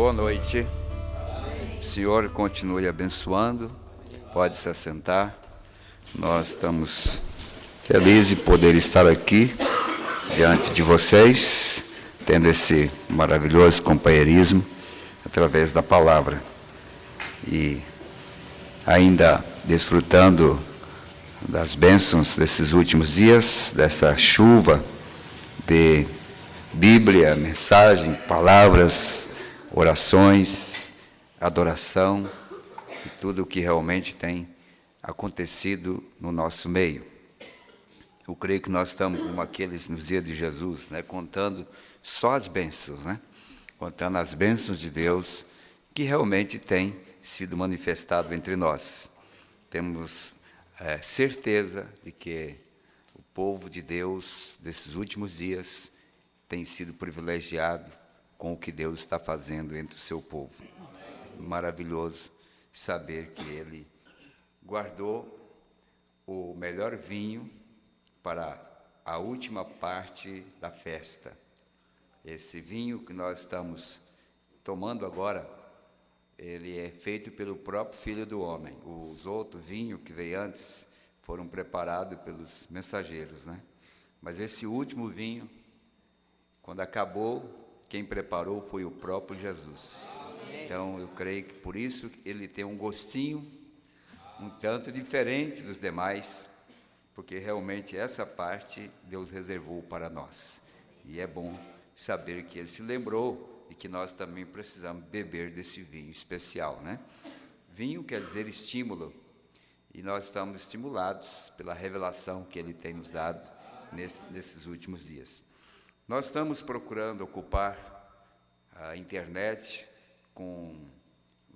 Boa noite. O Senhor continue abençoando. Pode se assentar. Nós estamos felizes de poder estar aqui diante de vocês, tendo esse maravilhoso companheirismo através da palavra. E ainda desfrutando das bênçãos desses últimos dias, desta chuva de Bíblia, mensagem, palavras, orações, adoração e tudo o que realmente tem acontecido no nosso meio. Eu creio que nós estamos como aqueles nos dias de Jesus, contando só as bênçãos, contando as bênçãos de Deus que realmente tem sido manifestado entre nós. Temos certeza de que o povo de Deus desses últimos dias tem sido privilegiado com o que Deus está fazendo entre o seu povo. Maravilhoso saber que Ele guardou o melhor vinho para a última parte da festa. Esse vinho que nós estamos tomando agora, ele é feito pelo próprio Filho do Homem. Os outros vinhos que veio antes foram preparados pelos mensageiros, Mas esse último vinho, quando acabou, quem preparou foi o próprio Jesus. Então, eu creio que por isso ele tem um gostinho um tanto diferente dos demais, porque realmente essa parte Deus reservou para nós. E é bom saber que ele se lembrou e que nós também precisamos beber desse vinho especial, Vinho quer dizer estímulo, e nós estamos estimulados pela revelação que ele tem nos dado nesses últimos dias. Nós estamos procurando ocupar a internet com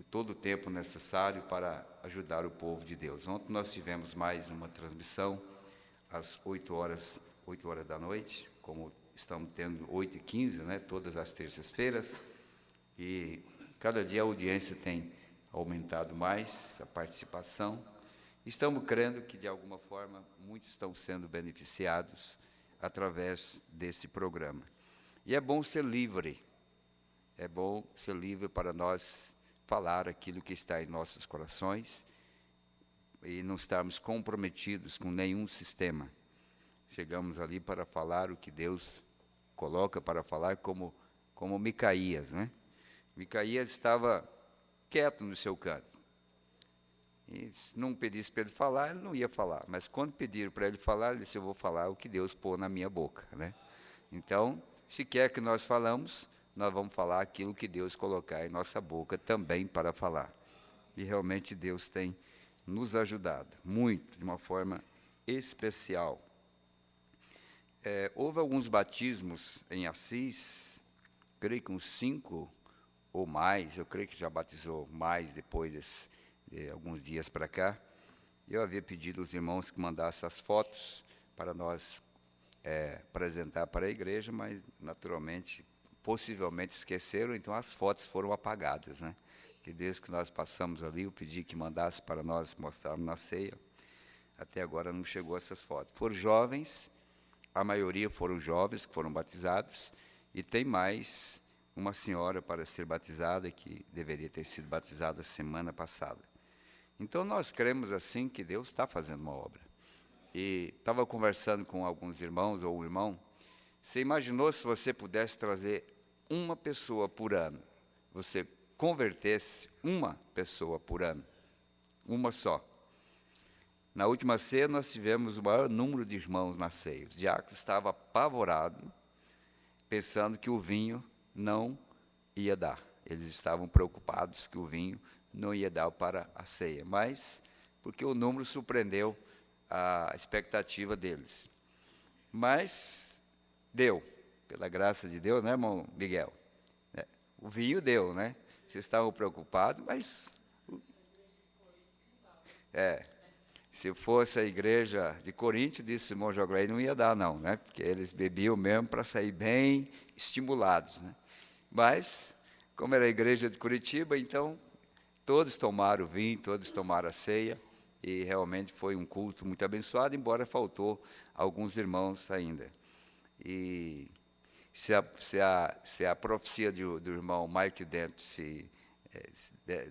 todo o tempo necessário para ajudar o povo de Deus. Ontem nós tivemos mais uma transmissão às 8 horas da noite, como estamos tendo 8h15, todas as terças-feiras, e cada dia a audiência tem aumentado mais, a participação. Estamos crendo que, de alguma forma, muitos estão sendo beneficiados através desse programa. E é bom ser livre para nós falar aquilo que está em nossos corações e não estarmos comprometidos com nenhum sistema. Chegamos ali para falar o que Deus coloca para falar, como Micaías, Micaías estava quieto no seu canto. E se não pedisse para ele falar, ele não ia falar. Mas quando pediram para ele falar, ele disse: eu vou falar o que Deus pôs na minha boca, Então, se quer que nós falamos, nós vamos falar aquilo que Deus colocar em nossa boca também para falar. E realmente Deus tem nos ajudado muito, de uma forma especial. Houve alguns batismos em Assis, creio que uns 5 ou mais, eu creio que já batizou mais depois de alguns dias para cá. Eu havia pedido aos irmãos que mandassem as fotos para nós apresentar para a igreja, mas naturalmente, possivelmente esqueceram, então as fotos foram apagadas, Que desde que nós passamos ali, eu pedi que mandasse para nós mostrarmos na ceia. Até agora não chegou essas fotos. Foram jovens, a maioria foram jovens que foram batizados, e tem mais uma senhora para ser batizada, que deveria ter sido batizada semana passada. Então, nós cremos assim que Deus está fazendo uma obra. E estava conversando com alguns irmãos, ou um irmão, você imaginou se você pudesse trazer uma pessoa por ano, você convertesse uma pessoa por ano, uma só. Na última ceia, nós tivemos o maior número de irmãos na ceia. O diácono estava apavorado, pensando que o vinho não ia dar. Eles estavam preocupados que o vinho não ia dar para a ceia, mas porque o número surpreendeu a expectativa deles. Mas deu, pela graça de Deus, irmão Miguel? O vinho deu, Vocês estavam preocupados, mas... Se fosse a igreja de Corinto, disse o irmão Jogley, não ia dar não, Porque eles bebiam mesmo para sair bem estimulados, Mas, como era a igreja de Curitiba, então, todos tomaram o vinho, todos tomaram a ceia, e realmente foi um culto muito abençoado, embora faltou alguns irmãos ainda. E se a profecia do irmão Mike Dent se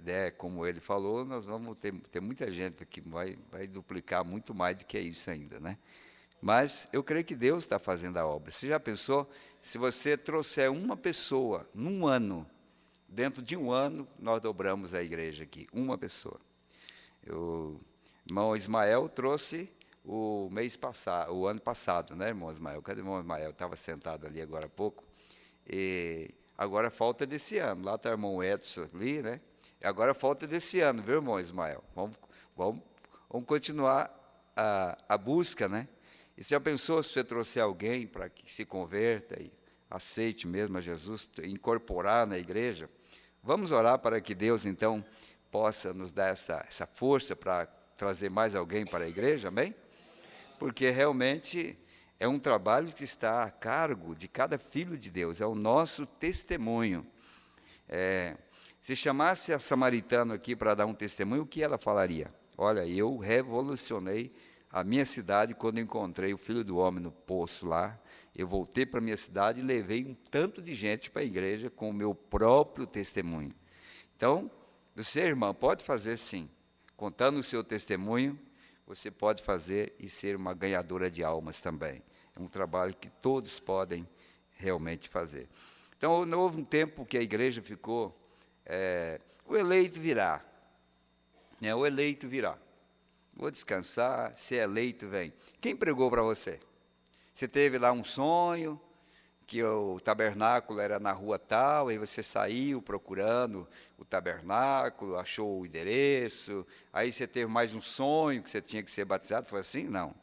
der como ele falou, nós vamos ter muita gente aqui, vai duplicar muito mais do que isso ainda, né? Mas eu creio que Deus está fazendo a obra. Você já pensou, se você trouxer uma pessoa num ano, dentro de um ano, nós dobramos a igreja aqui, uma pessoa. O irmão Ismael trouxe o mês passado, o ano passado, né, irmão Ismael? Cadê o irmão Ismael? Estava sentado ali agora há pouco. E agora falta desse ano. Lá está o irmão Edson ali, né? Agora falta desse ano, viu, irmão Ismael? Vamos continuar a busca, né? E você já pensou se você trouxer alguém para que se converta e aceite mesmo a Jesus, incorporar na igreja? Vamos orar para que Deus, então, possa nos dar essa força para trazer mais alguém para a igreja, amém? Porque realmente é um trabalho que está a cargo de cada filho de Deus, é o nosso testemunho. Se chamasse a samaritana aqui para dar um testemunho, o que ela falaria? Olha, eu revolucionei a minha cidade quando encontrei o Filho do Homem no poço lá. Eu voltei para a minha cidade e levei um tanto de gente para a igreja com o meu próprio testemunho. Então, você, irmã, pode fazer sim. Contando o seu testemunho, você pode fazer e ser uma ganhadora de almas também. É um trabalho que todos podem realmente fazer. Então, houve um tempo que a igreja ficou, o eleito virá. O eleito virá. Vou descansar, se é eleito, vem. Quem pregou para você? Você teve lá um sonho, que o tabernáculo era na rua tal, e você saiu procurando o tabernáculo, achou o endereço, aí você teve mais um sonho que você tinha que ser batizado, foi assim? Não.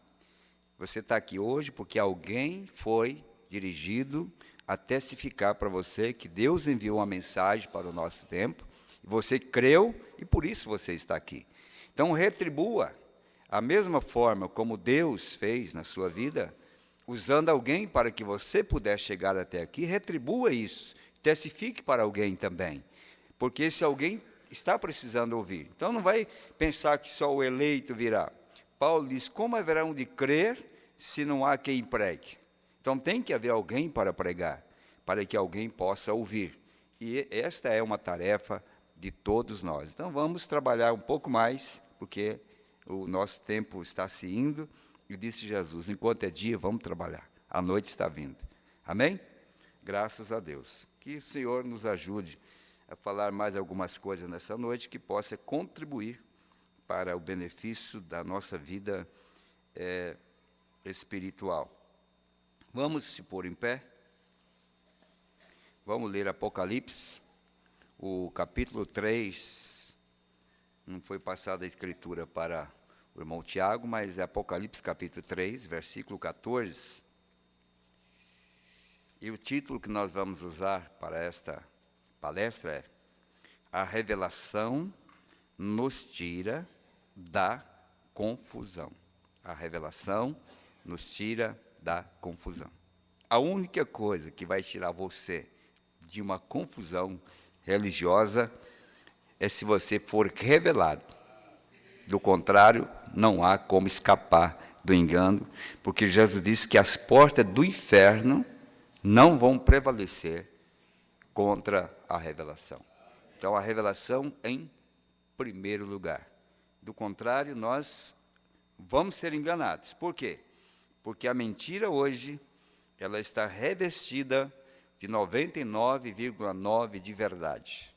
Você está aqui hoje porque alguém foi dirigido a testificar para você que Deus enviou uma mensagem para o nosso tempo, e você creu, e por isso você está aqui. Então, retribua a mesma forma como Deus fez na sua vida, usando alguém para que você pudesse chegar até aqui, retribua isso, testifique para alguém também, porque esse alguém está precisando ouvir. Então, não vai pensar que só o eleito virá. Paulo diz, como haverão de crer se não há quem pregue? Então, tem que haver alguém para pregar, para que alguém possa ouvir. E esta é uma tarefa de todos nós. Então, vamos trabalhar um pouco mais, porque o nosso tempo está se indo, e disse Jesus, enquanto é dia, vamos trabalhar, a noite está vindo. Amém? Graças a Deus. Que o Senhor nos ajude a falar mais algumas coisas nessa noite, que possa contribuir para o benefício da nossa vida espiritual. Vamos se pôr em pé? Vamos ler Apocalipse, o capítulo 3, não foi passada a escritura para o irmão Tiago, mas é Apocalipse capítulo 3, versículo 14. E o título que nós vamos usar para esta palestra é A Revelação nos tira da confusão. A revelação nos tira da confusão. A única coisa que vai tirar você de uma confusão religiosa é se você for revelado. Do contrário, não há como escapar do engano, porque Jesus disse que as portas do inferno não vão prevalecer contra a revelação. Então, a revelação em primeiro lugar. Do contrário, nós vamos ser enganados. Por quê? Porque a mentira hoje, ela está revestida de 99,9% de verdade.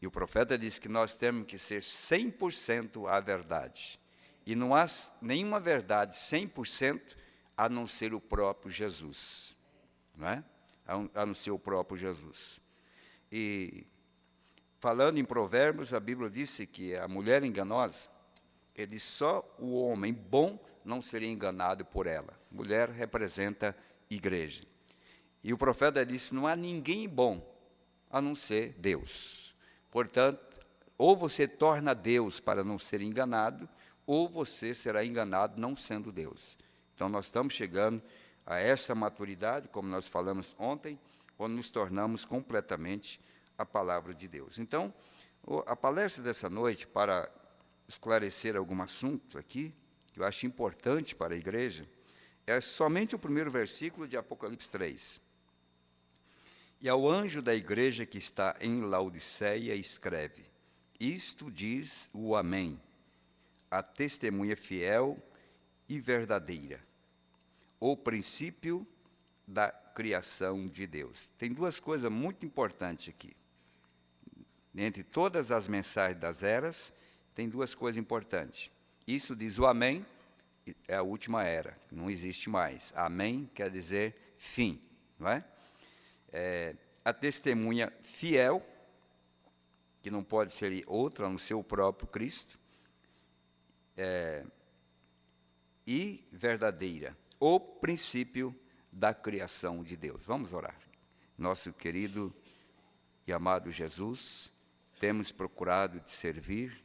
E o profeta diz que nós temos que ser 100% a verdade. E não há nenhuma verdade 100% a não ser o próprio Jesus. Não é? A não ser o próprio Jesus. E falando em Provérbios, a Bíblia disse que a mulher enganosa, ele só o homem bom não seria enganado por ela. Mulher representa igreja. E o profeta disse, não há ninguém bom a não ser Deus. Portanto, ou você torna Deus para não ser enganado, ou você será enganado não sendo Deus. Então, nós estamos chegando a essa maturidade, como nós falamos ontem, quando nos tornamos completamente a palavra de Deus. Então, a palestra dessa noite, para esclarecer algum assunto aqui, que eu acho importante para a igreja, é somente o primeiro versículo de Apocalipse 3. E ao anjo da igreja que está em Laodiceia escreve: Isto diz o Amém, a testemunha fiel e verdadeira, o princípio da criação de Deus. Tem duas coisas muito importantes aqui. Entre todas as mensagens das eras, tem duas coisas importantes. Isso diz o Amém, é a última era, não existe mais. Amém quer dizer fim, não é? A testemunha fiel, que não pode ser outra a não ser o próprio Cristo, e verdadeira, o princípio da criação de Deus. Vamos orar. Nosso querido e amado Jesus, temos procurado te servir,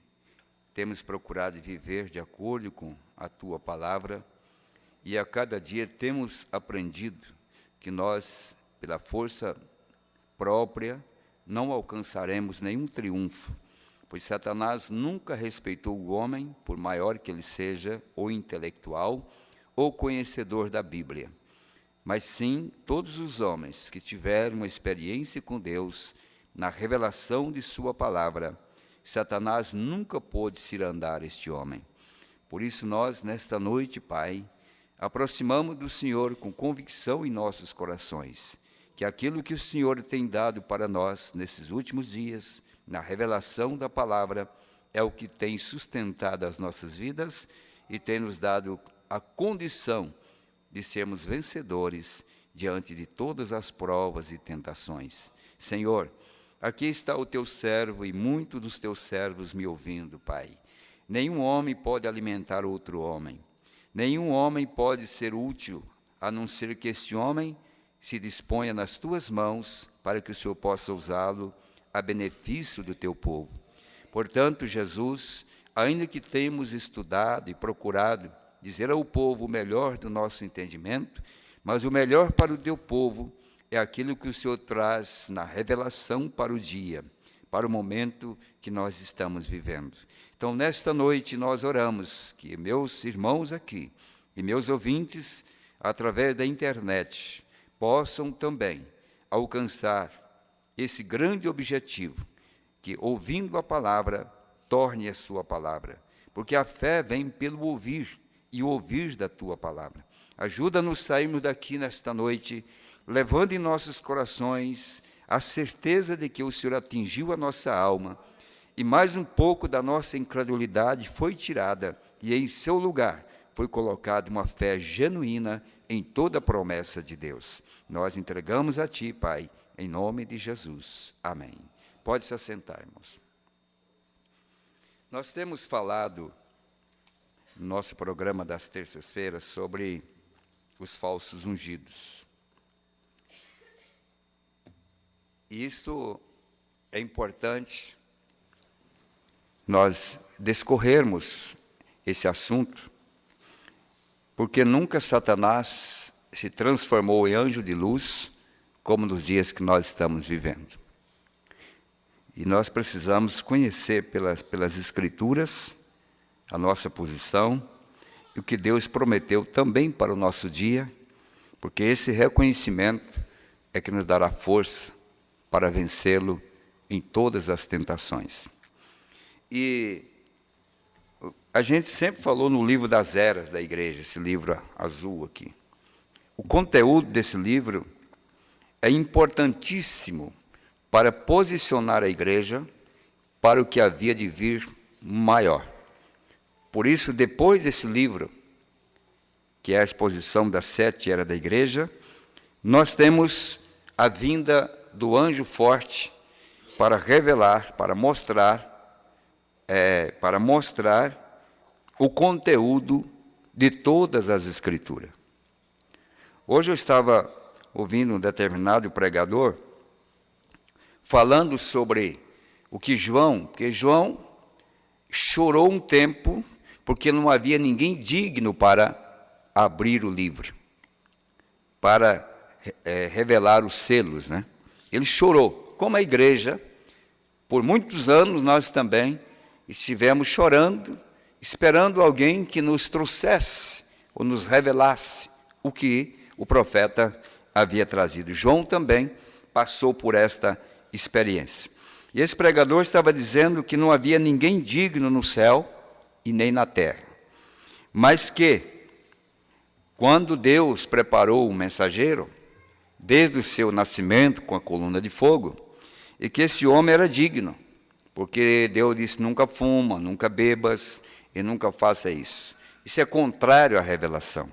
temos procurado viver de acordo com a Tua palavra, e a cada dia temos aprendido que nós, pela força própria, não alcançaremos nenhum triunfo, pois Satanás nunca respeitou o homem, por maior que ele seja, ou intelectual, ou conhecedor da Bíblia, mas sim todos os homens que tiveram uma experiência com Deus, na revelação de sua palavra. Satanás nunca pôde cirandar este homem. Por isso nós, nesta noite, Pai, aproximamos do Senhor com convicção em nossos corações, que aquilo que o Senhor tem dado para nós nesses últimos dias, na revelação da palavra, é o que tem sustentado as nossas vidas e tem nos dado a condição de sermos vencedores diante de todas as provas e tentações. Senhor, aqui está o teu servo e muitos dos teus servos me ouvindo, Pai. Nenhum homem pode alimentar outro homem. Nenhum homem pode ser útil, a não ser que este homem se disponha nas tuas mãos para que o Senhor possa usá-lo a benefício do teu povo. Portanto, Jesus, ainda que tenhamos estudado e procurado dizer ao povo o melhor do nosso entendimento, mas o melhor para o teu povo é aquilo que o Senhor traz na revelação para o dia, para o momento que nós estamos vivendo. Então, nesta noite, nós oramos que meus irmãos aqui e meus ouvintes, através da internet, possam também alcançar esse grande objetivo, que, ouvindo a palavra, torne a sua palavra. Porque a fé vem pelo ouvir, e ouvir da tua palavra. Ajuda-nos a sairmos daqui nesta noite, levando em nossos corações a certeza de que o Senhor atingiu a nossa alma, e mais um pouco da nossa incredulidade foi tirada, e em seu lugar foi colocada uma fé genuína em toda a promessa de Deus. Nós entregamos a Ti, Pai, em nome de Jesus. Amém. Pode se assentar, irmãos. Nós temos falado no nosso programa das terças-feiras sobre os falsos ungidos. E isto é importante nós discorrermos esse assunto, porque nunca Satanás se transformou em anjo de luz, como nos dias que nós estamos vivendo. E nós precisamos conhecer pelas Escrituras a nossa posição e o que Deus prometeu também para o nosso dia, porque esse reconhecimento é que nos dará força para vencê-lo em todas as tentações. E a gente sempre falou no livro das eras da igreja, esse livro azul aqui. O conteúdo desse livro é importantíssimo para posicionar a igreja para o que havia de vir maior. Por isso, depois desse livro, que é a exposição das 7 eras da igreja, nós temos a vinda do anjo forte para revelar, para mostrar o conteúdo de todas as Escrituras. Hoje eu estava ouvindo um determinado pregador falando sobre o que porque João chorou um tempo porque não havia ninguém digno para abrir o livro, para revelar os selos, né? Ele chorou. Como a igreja, por muitos anos nós também estivemos chorando, esperando alguém que nos trouxesse ou nos revelasse o que o profeta havia trazido. João também passou por esta experiência. E esse pregador estava dizendo que não havia ninguém digno no céu e nem na terra, mas que, quando Deus preparou o mensageiro, desde o seu nascimento com a coluna de fogo, e que esse homem era digno, porque Deus disse: nunca fuma, nunca bebas e nunca faça isso. Isso é contrário à revelação.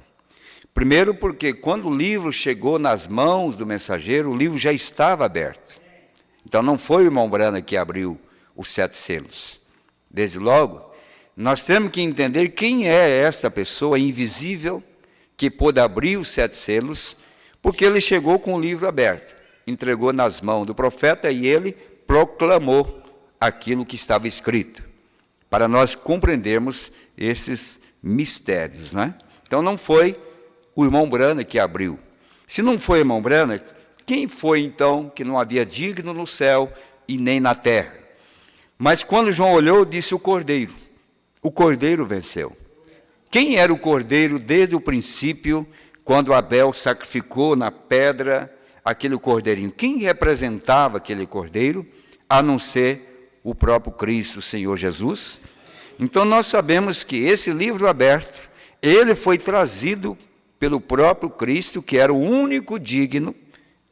Primeiro porque quando o livro chegou nas mãos do mensageiro, o livro já estava aberto. Então não foi o irmão Branham que abriu os 7 selos. Desde logo, nós temos que entender quem é esta pessoa invisível que pôde abrir os 7 selos, porque ele chegou com o livro aberto, entregou nas mãos do profeta e ele proclamou aquilo que estava escrito, para nós compreendermos esses mistérios, né? Então não foi o irmão Branham que abriu. Se não foi o irmão Branham, quem foi então que não havia digno no céu e nem na terra? Mas quando João olhou, disse: o cordeiro. O cordeiro venceu. Quem era o cordeiro desde o princípio, quando Abel sacrificou na pedra aquele cordeirinho? Quem representava aquele cordeiro, a não ser o próprio Cristo, o Senhor Jesus? Então nós sabemos que esse livro aberto, ele foi trazido pelo próprio Cristo, que era o único digno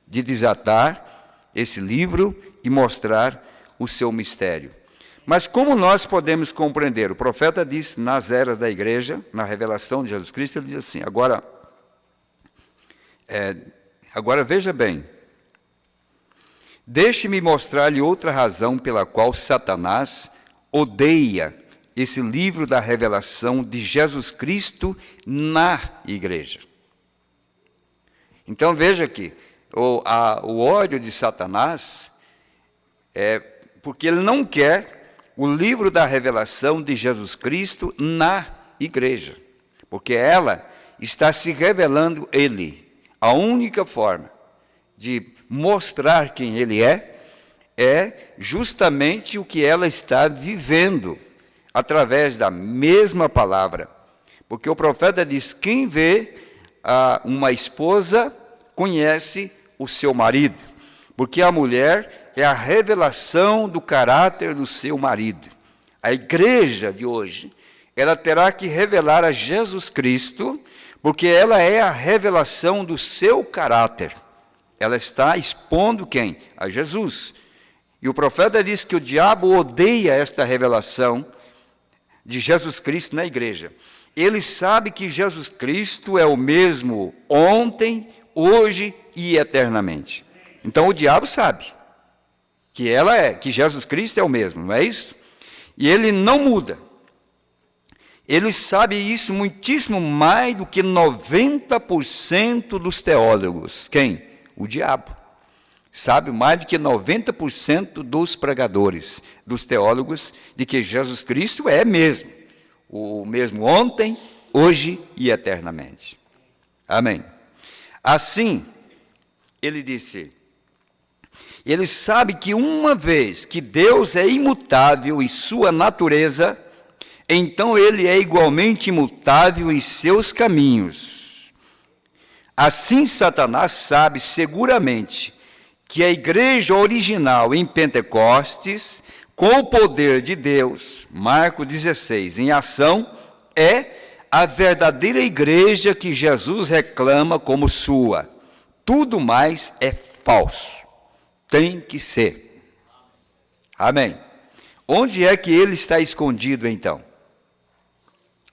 de desatar esse livro e mostrar o seu mistério. Mas como nós podemos compreender? O profeta diz nas eras da igreja, na revelação de Jesus Cristo, ele diz assim: agora veja bem, deixe-me mostrar-lhe outra razão pela qual Satanás odeia esse livro da revelação de Jesus Cristo na igreja. Então veja que o ódio de Satanás é porque ele não quer o livro da revelação de Jesus Cristo na igreja, porque ela está se revelando ele. A única forma de mostrar quem ele é justamente o que ela está vivendo, através da mesma palavra. Porque o profeta diz: quem vê uma esposa conhece o seu marido, porque a mulher é a revelação do caráter do seu marido. A igreja de hoje, ela terá que revelar a Jesus Cristo, porque ela é a revelação do seu caráter. Ela está expondo quem? A Jesus. E o profeta diz que o diabo odeia esta revelação de Jesus Cristo na igreja. Ele sabe que Jesus Cristo é o mesmo ontem, hoje e eternamente. Então o diabo sabe que Jesus Cristo é o mesmo, não é isso? E ele não muda. Ele sabe isso muitíssimo mais do que 90% dos teólogos. Quem? O diabo. Sabe mais do que 90% dos pregadores, dos teólogos, de que Jesus Cristo é mesmo, o mesmo ontem, hoje e eternamente. Amém. Assim, ele disse, ele sabe que uma vez que Deus é imutável em sua natureza, então ele é igualmente imutável em seus caminhos. Assim, Satanás sabe seguramente que a igreja original em Pentecostes, com o poder de Deus, Marcos 16, em ação, é a verdadeira igreja que Jesus reclama como sua. Tudo mais é falso. Tem que ser. Amém. Onde é que ele está escondido então?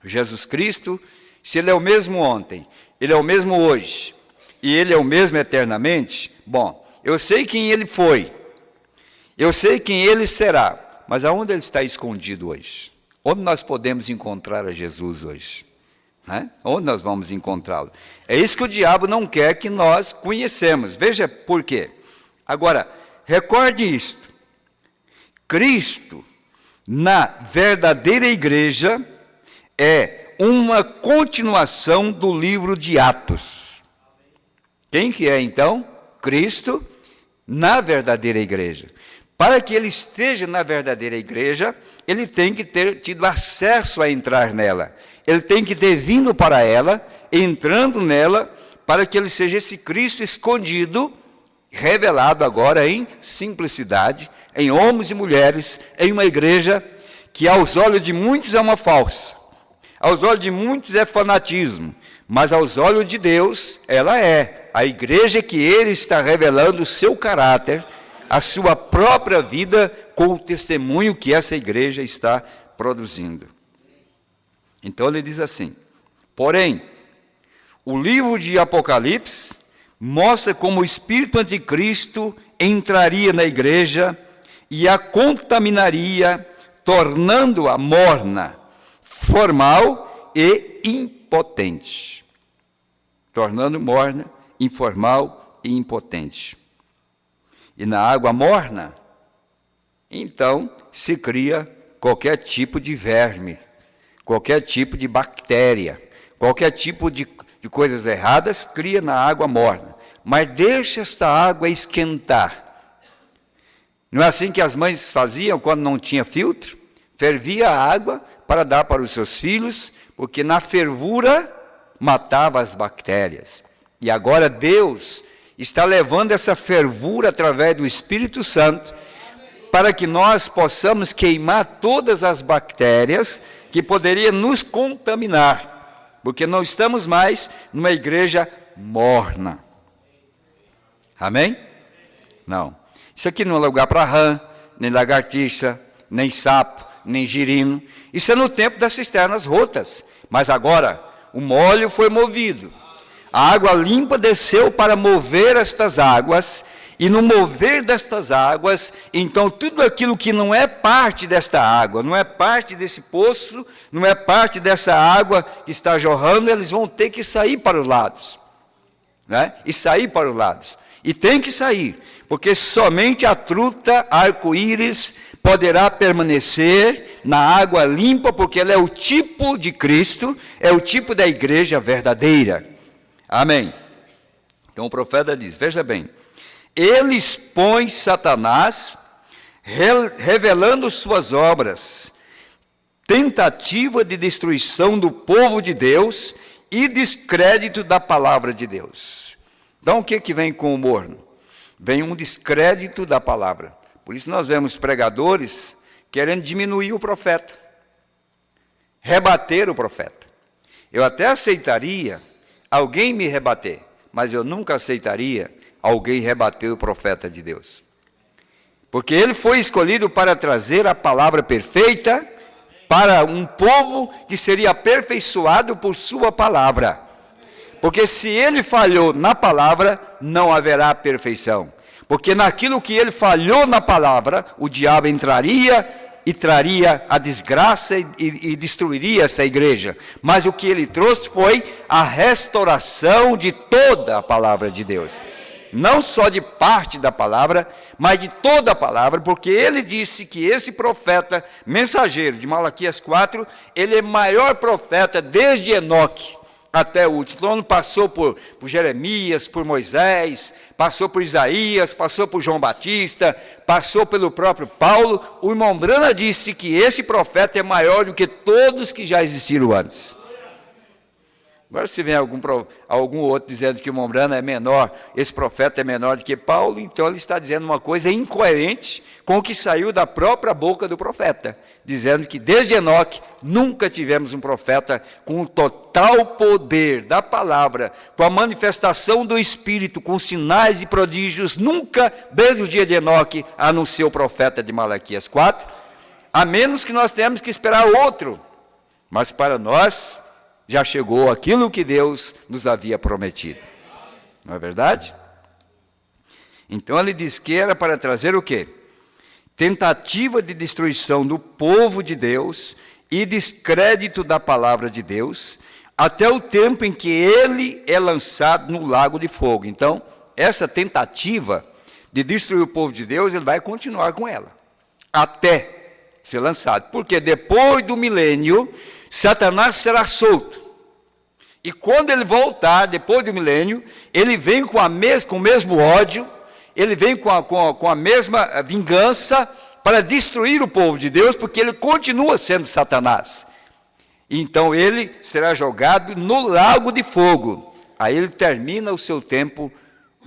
Jesus Cristo, se ele é o mesmo ontem, ele é o mesmo hoje, e ele é o mesmo eternamente, bom, eu sei quem ele foi, eu sei quem ele será, mas aonde ele está escondido hoje? Onde nós podemos encontrar a Jesus hoje? Onde nós vamos encontrá-lo? É isso que o diabo não quer que nós conhecemos. Veja por quê. Agora, recorde isto. Cristo, na verdadeira igreja, é uma continuação do livro de Atos. Quem que é então? Cristo na verdadeira igreja. Para que ele esteja na verdadeira igreja, ele tem que ter tido acesso a entrar nela. Ele tem que ter vindo para ela, entrando nela, para que ele seja esse Cristo escondido revelado agora em simplicidade, em homens e mulheres, em uma igreja que aos olhos de muitos é uma falsa, aos olhos de muitos é fanatismo, mas aos olhos de Deus, ela é a igreja que Ele está revelando o seu caráter, a sua própria vida, com o testemunho que essa igreja está produzindo. Então ele diz assim: porém, o livro de Apocalipse mostra como o espírito anticristo entraria na igreja e a contaminaria, tornando-a morna, formal e impotente. Tornando morna, informal e impotente. E na água morna, então, se cria qualquer tipo de verme, qualquer tipo de bactéria, qualquer tipo de coisas erradas, cria na água morna. Mas deixa esta água esquentar. Não é assim que as mães faziam quando não tinha filtro? Fervia a água para dar para os seus filhos, porque na fervura matava as bactérias. E agora Deus está levando essa fervura através do Espírito Santo, para que nós possamos queimar todas as bactérias que poderiam nos contaminar, porque não estamos mais numa igreja morna. Amém? Não. Isso aqui não é lugar para rã, nem lagartixa, nem sapo, nem girino. Isso é no tempo das cisternas rotas. Mas agora, o molho foi movido. A água limpa desceu para mover estas águas. E no mover destas águas, então tudo aquilo que não é parte desta água, não é parte desse poço, não é parte dessa água que está jorrando, eles vão ter que sair para os lados. Né? E sair para os lados. E tem que sair, porque somente a truta arco-íris poderá permanecer na água limpa, porque ela é o tipo de Cristo, é o tipo da igreja verdadeira. Amém. Então o profeta diz, veja bem, ele expõe Satanás, revelando suas obras, tentativa de destruição do povo de Deus e descrédito da palavra de Deus. Então o que vem com o morno? Vem um descrédito da palavra. Por isso nós vemos pregadores querendo diminuir o profeta, rebater o profeta. Eu até aceitaria alguém me rebater, mas eu nunca aceitaria alguém rebater o profeta de Deus. Porque ele foi escolhido para trazer a palavra perfeita para um povo que seria aperfeiçoado por sua palavra. Porque se ele falhou na palavra, não haverá perfeição. Porque naquilo que ele falhou na palavra, o diabo entraria e traria a desgraça e destruiria essa igreja. Mas o que ele trouxe foi a restauração de toda a palavra de Deus. Não só de parte da palavra, mas de toda a palavra, porque ele disse que esse profeta, mensageiro de Malaquias 4, ele é maior profeta desde Enoque até o último. Então passou por Jeremias, por Moisés, passou por Isaías, passou por João Batista, passou pelo próprio Paulo. O irmão Brana disse que esse profeta é maior do que todos que já existiram antes. Agora se vem algum outro dizendo que o irmão Brana é menor, esse profeta é menor do que Paulo, então ele está dizendo uma coisa incoerente com o que saiu da própria boca do profeta, dizendo que desde Enoque nunca tivemos um profeta com o total poder da palavra, com a manifestação do Espírito, com sinais e prodígios, nunca, desde o dia de Enoque, anunciou o profeta de Malaquias 4, a menos que nós tenhamos que esperar outro, mas para nós já chegou aquilo que Deus nos havia prometido. Não é verdade? Então ele diz que era para trazer o quê? Tentativa de destruição do povo de Deus e descrédito da palavra de Deus, até o tempo em que ele é lançado no lago de fogo. Então, essa tentativa de destruir o povo de Deus, ele vai continuar com ela, até ser lançado. Porque depois do milênio, Satanás será solto. E quando ele voltar, depois do milênio, ele vem com o mesmo ódio, ele vem com a mesma vingança para destruir o povo de Deus, porque ele continua sendo Satanás. Então ele será jogado no lago de fogo. Aí ele termina o seu tempo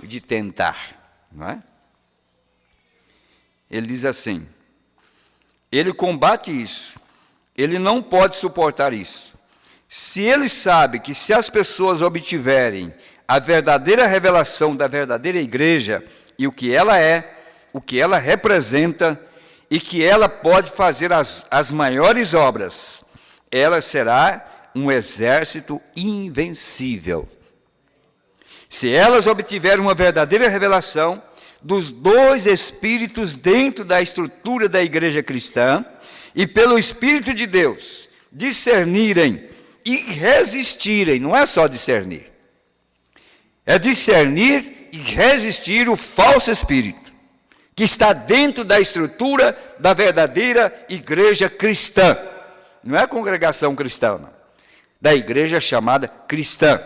de tentar. não é? Ele diz assim, ele combate isso, ele não pode suportar isso. Se ele sabe que se as pessoas obtiverem a verdadeira revelação da verdadeira igreja e o que ela é, o que ela representa e que ela pode fazer as maiores obras, ela será um exército invencível. Se elas obtiverem uma verdadeira revelação dos dois espíritos dentro da estrutura da igreja cristã e pelo Espírito de Deus discernirem e resistirem, não é só discernir, é discernir e resistir o falso espírito que está dentro da estrutura da verdadeira igreja cristã. Não é a congregação cristã, não. Da igreja chamada cristã.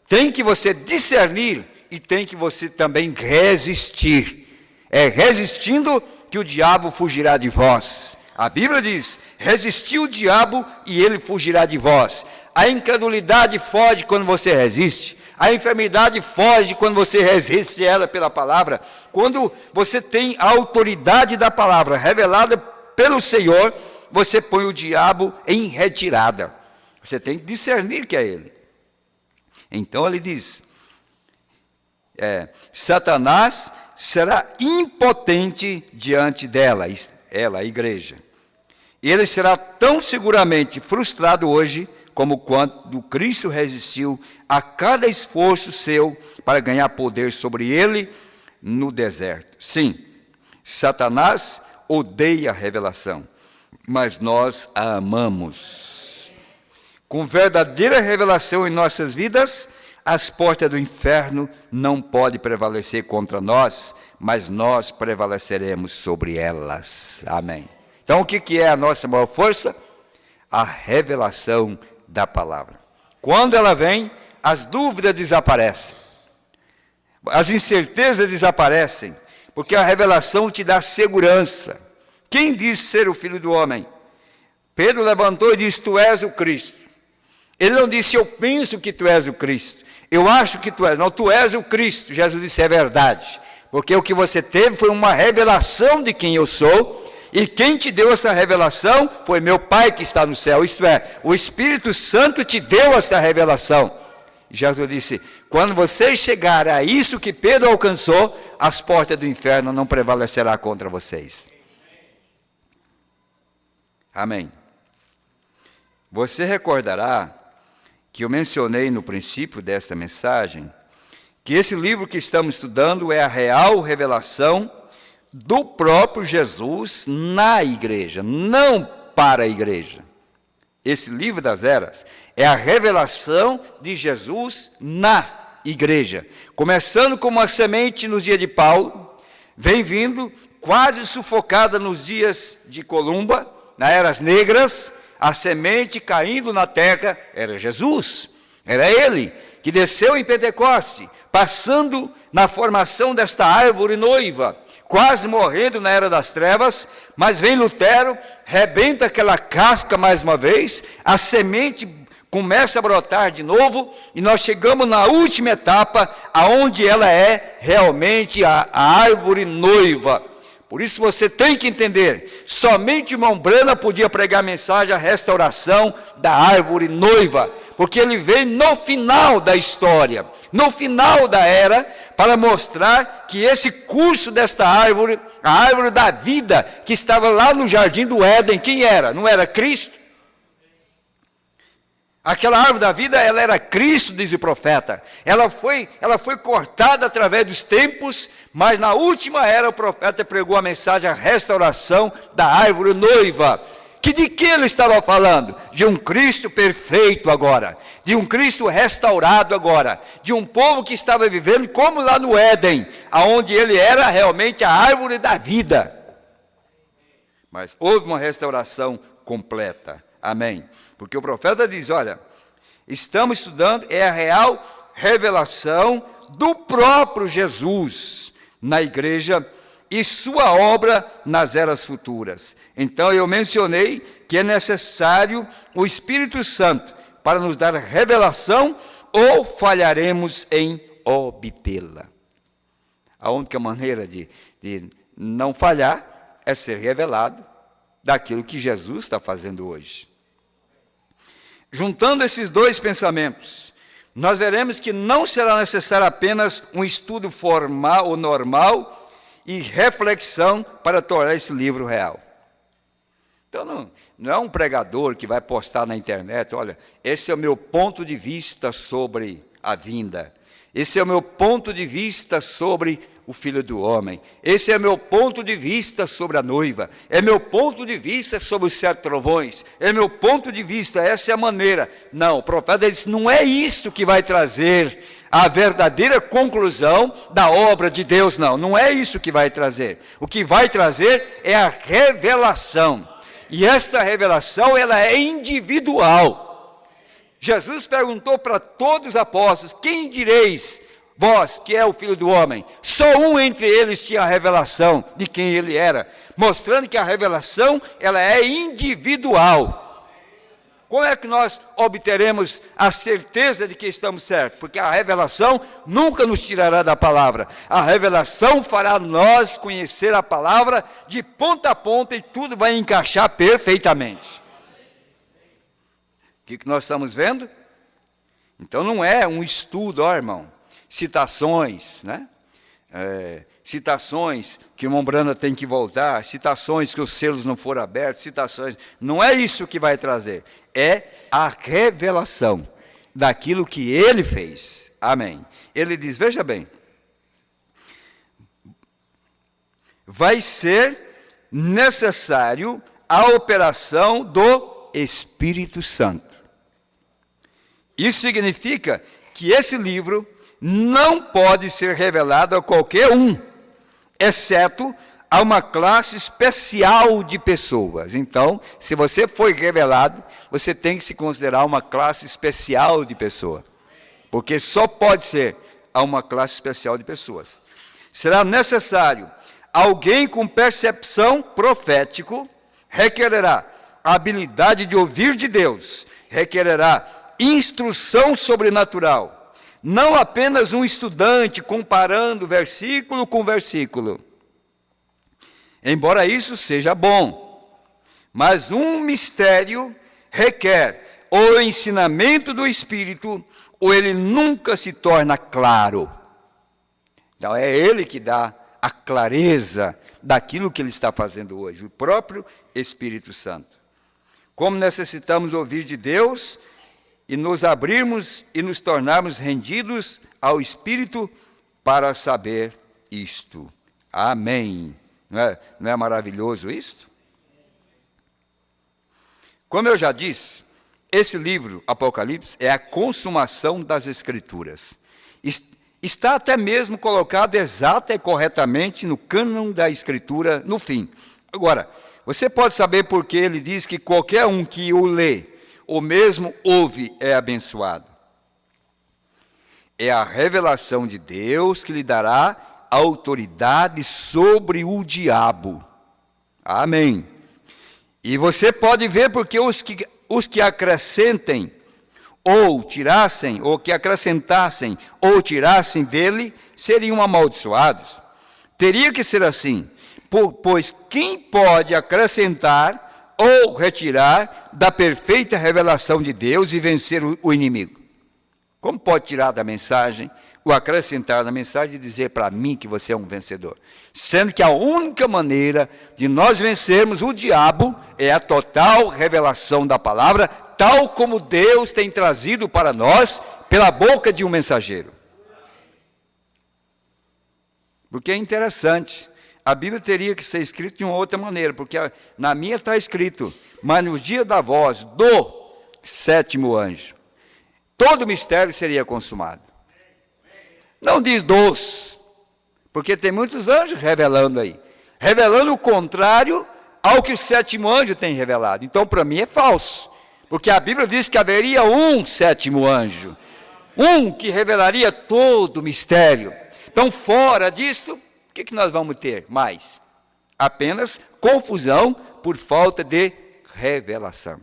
Tem que você discernir e tem que você também resistir. É resistindo que o diabo fugirá de vós. A Bíblia diz, resistir o diabo e ele fugirá de vós. A incredulidade foge quando você resiste. A enfermidade foge quando você resiste ela pela palavra. Quando você tem a autoridade da palavra revelada pelo Senhor, você põe o diabo em retirada. Você tem que discernir que é ele. Então ele diz, Satanás será impotente diante dela, ela, a igreja. Ele será tão seguramente frustrado hoje como quando Cristo resistiu a cada esforço seu para ganhar poder sobre ele no deserto. Sim, Satanás odeia a revelação, mas nós a amamos. Com verdadeira revelação em nossas vidas, as portas do inferno não podem prevalecer contra nós, mas nós prevaleceremos sobre elas. Amém. Então, o que é a nossa maior força? A revelação da palavra. Quando ela vem, as dúvidas desaparecem, as incertezas desaparecem, porque a revelação te dá segurança. Quem disse ser o Filho do Homem? Pedro levantou e disse, tu és o Cristo. Ele não disse, eu penso que tu és o Cristo, eu acho que tu és. Não, tu és o Cristo. Jesus disse, é verdade, porque o que você teve foi uma revelação de quem eu sou. E quem te deu essa revelação foi meu Pai que está no céu. Isto é, o Espírito Santo te deu essa revelação. Jesus disse, quando vocês chegarem a isso que Pedro alcançou, as portas do inferno não prevalecerão contra vocês. Amém. Você recordará que eu mencionei no princípio desta mensagem, que esse livro que estamos estudando é a real revelação do próprio Jesus na igreja, não para a igreja. Esse livro das eras é a revelação de Jesus na igreja, começando como uma semente nos dias de Paulo, vem vindo quase sufocada nos dias de Columba, nas eras negras, a semente caindo na terra era Jesus, era ele que desceu em Pentecoste, passando na formação desta árvore noiva, quase morrendo na era das trevas, mas vem Lutero, rebenta aquela casca mais uma vez, a semente começa a brotar de novo, e nós chegamos na última etapa, aonde ela é realmente a árvore noiva. Por isso você tem que entender, somente o irmão Brana podia pregar a mensagem a restauração da árvore noiva, porque ele veio no final da história, no final da era, para mostrar que esse curso desta árvore, a árvore da vida, que estava lá no jardim do Éden, quem era? Não era Cristo? Aquela árvore da vida, ela era Cristo, diz o profeta. Ela foi cortada através dos tempos, mas na última era o profeta pregou a mensagem, a restauração da árvore noiva. Que de que ele estava falando? De um Cristo perfeito agora, de um Cristo restaurado agora, de um povo que estava vivendo como lá no Éden, aonde ele era realmente a árvore da vida. Mas houve uma restauração completa. Amém. Porque o profeta diz, olha, estamos estudando, é a real revelação do próprio Jesus na igreja e sua obra nas eras futuras. Então eu mencionei que é necessário o Espírito Santo para nos dar revelação ou falharemos em obtê-la. A única maneira de não falhar é ser revelado daquilo que Jesus está fazendo hoje. Juntando esses dois pensamentos, nós veremos que não será necessário apenas um estudo formal ou normal e reflexão para tornar esse livro real. Então, não é um pregador que vai postar na internet, olha, esse é o meu ponto de vista sobre a vinda, esse é o meu ponto de vista sobre o Filho do Homem, esse é o meu ponto de vista sobre a noiva, é meu ponto de vista sobre os 7 trovões, é meu ponto de vista, essa é a maneira. Não, o profeta disse, não é isso que vai trazer a verdadeira conclusão da obra de Deus, não é isso que vai trazer. O que vai trazer é a revelação. E esta revelação, ela é individual. Jesus perguntou para todos os apóstolos, quem direis vós que é o Filho do Homem? Só um entre eles tinha a revelação de quem ele era, mostrando que a revelação, ela é individual. Como é que nós obteremos a certeza de que estamos certos? Porque a revelação nunca nos tirará da palavra. A revelação fará nós conhecer a palavra de ponta a ponta e tudo vai encaixar perfeitamente. O que nós estamos vendo? Então não é um estudo, irmão, citações, né? Citações que o Mombrana tem que voltar, citações que os selos não foram abertos, citações, não é isso que vai trazer, é a revelação daquilo que ele fez, amém. Ele diz, veja bem, vai ser necessário a operação do Espírito Santo. Isso significa que esse livro não pode ser revelado a qualquer um, exceto a uma classe especial de pessoas. Então, se você foi revelado, você tem que se considerar uma classe especial de pessoa, porque só pode ser a uma classe especial de pessoas. Será necessário alguém com percepção profético, requererá a habilidade de ouvir de Deus, requererá instrução sobrenatural, não apenas um estudante comparando versículo com versículo. Embora isso seja bom, mas um mistério requer o ensinamento do Espírito, ou ele nunca se torna claro. Então é ele que dá a clareza daquilo que ele está fazendo hoje, o próprio Espírito Santo. Como necessitamos ouvir de Deus e nos abrirmos e nos tornarmos rendidos ao Espírito para saber isto. Amém. Não é maravilhoso isto? Como eu já disse, esse livro, Apocalipse, é a consumação das Escrituras. Está até mesmo colocado exata e corretamente no cânon da Escritura, no fim. Agora, você pode saber por que ele diz que qualquer um que o lê, ou mesmo ouve, é abençoado. É a revelação de Deus que lhe dará autoridade sobre o diabo. Amém. E você pode ver porque os que acrescentem, ou tirassem, ou que acrescentassem, ou tirassem dele, seriam amaldiçoados. Teria que ser assim, pois quem pode acrescentar ou retirar da perfeita revelação de Deus e vencer o inimigo? Como pode tirar da mensagem, ou acrescentar na mensagem e dizer para mim que você é um vencedor? Sendo que a única maneira de nós vencermos o diabo é a total revelação da palavra, tal como Deus tem trazido para nós pela boca de um mensageiro. Porque é interessante, a Bíblia teria que ser escrita de uma outra maneira, porque na minha está escrito, mas no dia da voz do 7º anjo, todo o mistério seria consumado. Não diz dos, porque tem muitos anjos revelando aí, revelando o contrário ao que o 7º anjo tem revelado. Então, para mim, é falso, porque a Bíblia diz que haveria um 7º anjo, um que revelaria todo o mistério. Então, fora disso, o que nós vamos ter mais? Apenas confusão por falta de revelação.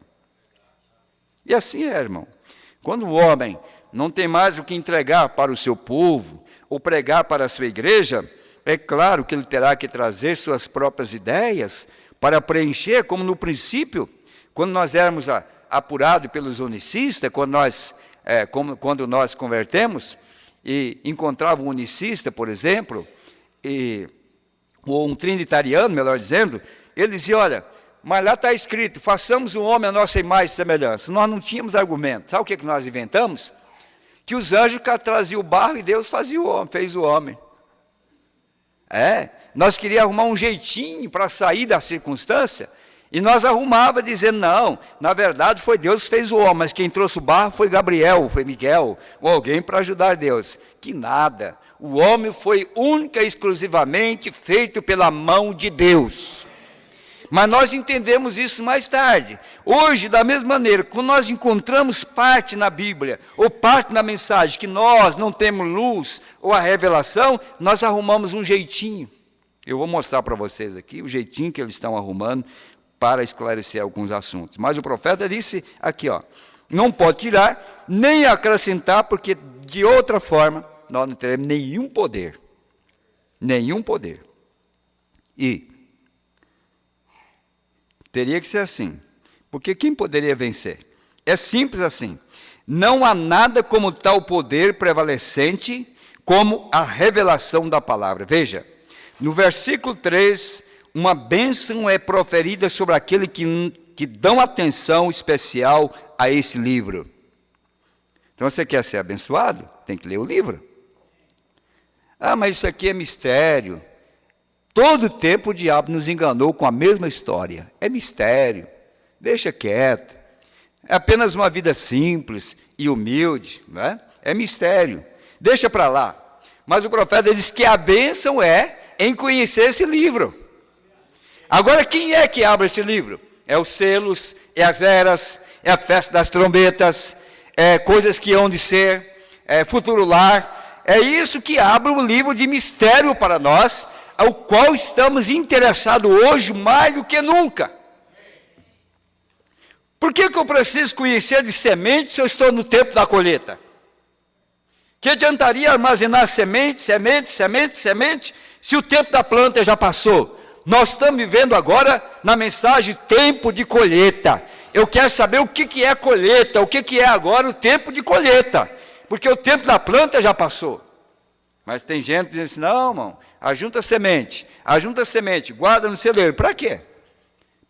E assim é, irmão. Quando o homem não tem mais o que entregar para o seu povo, ou pregar para a sua igreja, é claro que ele terá que trazer suas próprias ideias para preencher, como no princípio, quando nós éramos apurados pelos unicistas, quando nós convertemos, e encontrava um unicista, por exemplo, ou um trinitariano, melhor dizendo, ele dizia, olha, mas lá está escrito, façamos o homem a nossa imagem e semelhança. Nós não tínhamos argumento. Sabe o que nós inventamos? Que os anjos traziam o barro e Deus fazia o homem, fez o homem. Nós queríamos arrumar um jeitinho para sair da circunstância, e nós arrumava dizendo, não, na verdade foi Deus que fez o homem, mas quem trouxe o barro foi Gabriel, foi Miguel, ou alguém para ajudar Deus. Que nada, o homem foi única e exclusivamente feito pela mão de Deus. Mas nós entendemos isso mais tarde. Hoje, da mesma maneira, quando nós encontramos parte na Bíblia, ou parte na mensagem, que nós não temos luz, ou a revelação, nós arrumamos um jeitinho. Eu vou mostrar para vocês aqui o jeitinho que eles estão arrumando para esclarecer alguns assuntos. Mas o profeta disse aqui, não pode tirar, nem acrescentar, porque de outra forma, nós não teremos nenhum poder. Nenhum poder. E teria que ser assim, porque quem poderia vencer? É simples assim. Não há nada como tal poder prevalecente como a revelação da palavra. Veja, no versículo 3, uma bênção é proferida sobre aquele que dão atenção especial a esse livro. Então, você quer ser abençoado? Tem que ler o livro. Mas isso aqui é mistério. Todo tempo o diabo nos enganou com a mesma história. É mistério, deixa quieto. É apenas uma vida simples e humilde, não é? É mistério, deixa para lá. Mas o profeta diz que a bênção é em conhecer esse livro. Agora, quem é que abre esse livro? É os selos, é as eras, é a festa das trombetas, é coisas que hão de ser, é futuro lar. É isso que abre o livro de mistério para nós, ao qual estamos interessados hoje mais do que nunca. Por que eu preciso conhecer de semente se eu estou no tempo da colheita? Que adiantaria armazenar semente, se o tempo da planta já passou? Nós estamos vivendo agora na mensagem tempo de colheita. Eu quero saber o que é colheita, o que é agora o tempo de colheita, porque o tempo da planta já passou. Mas tem gente dizendo assim, não, irmão, ajunta semente, guarda no celeiro. Para quê?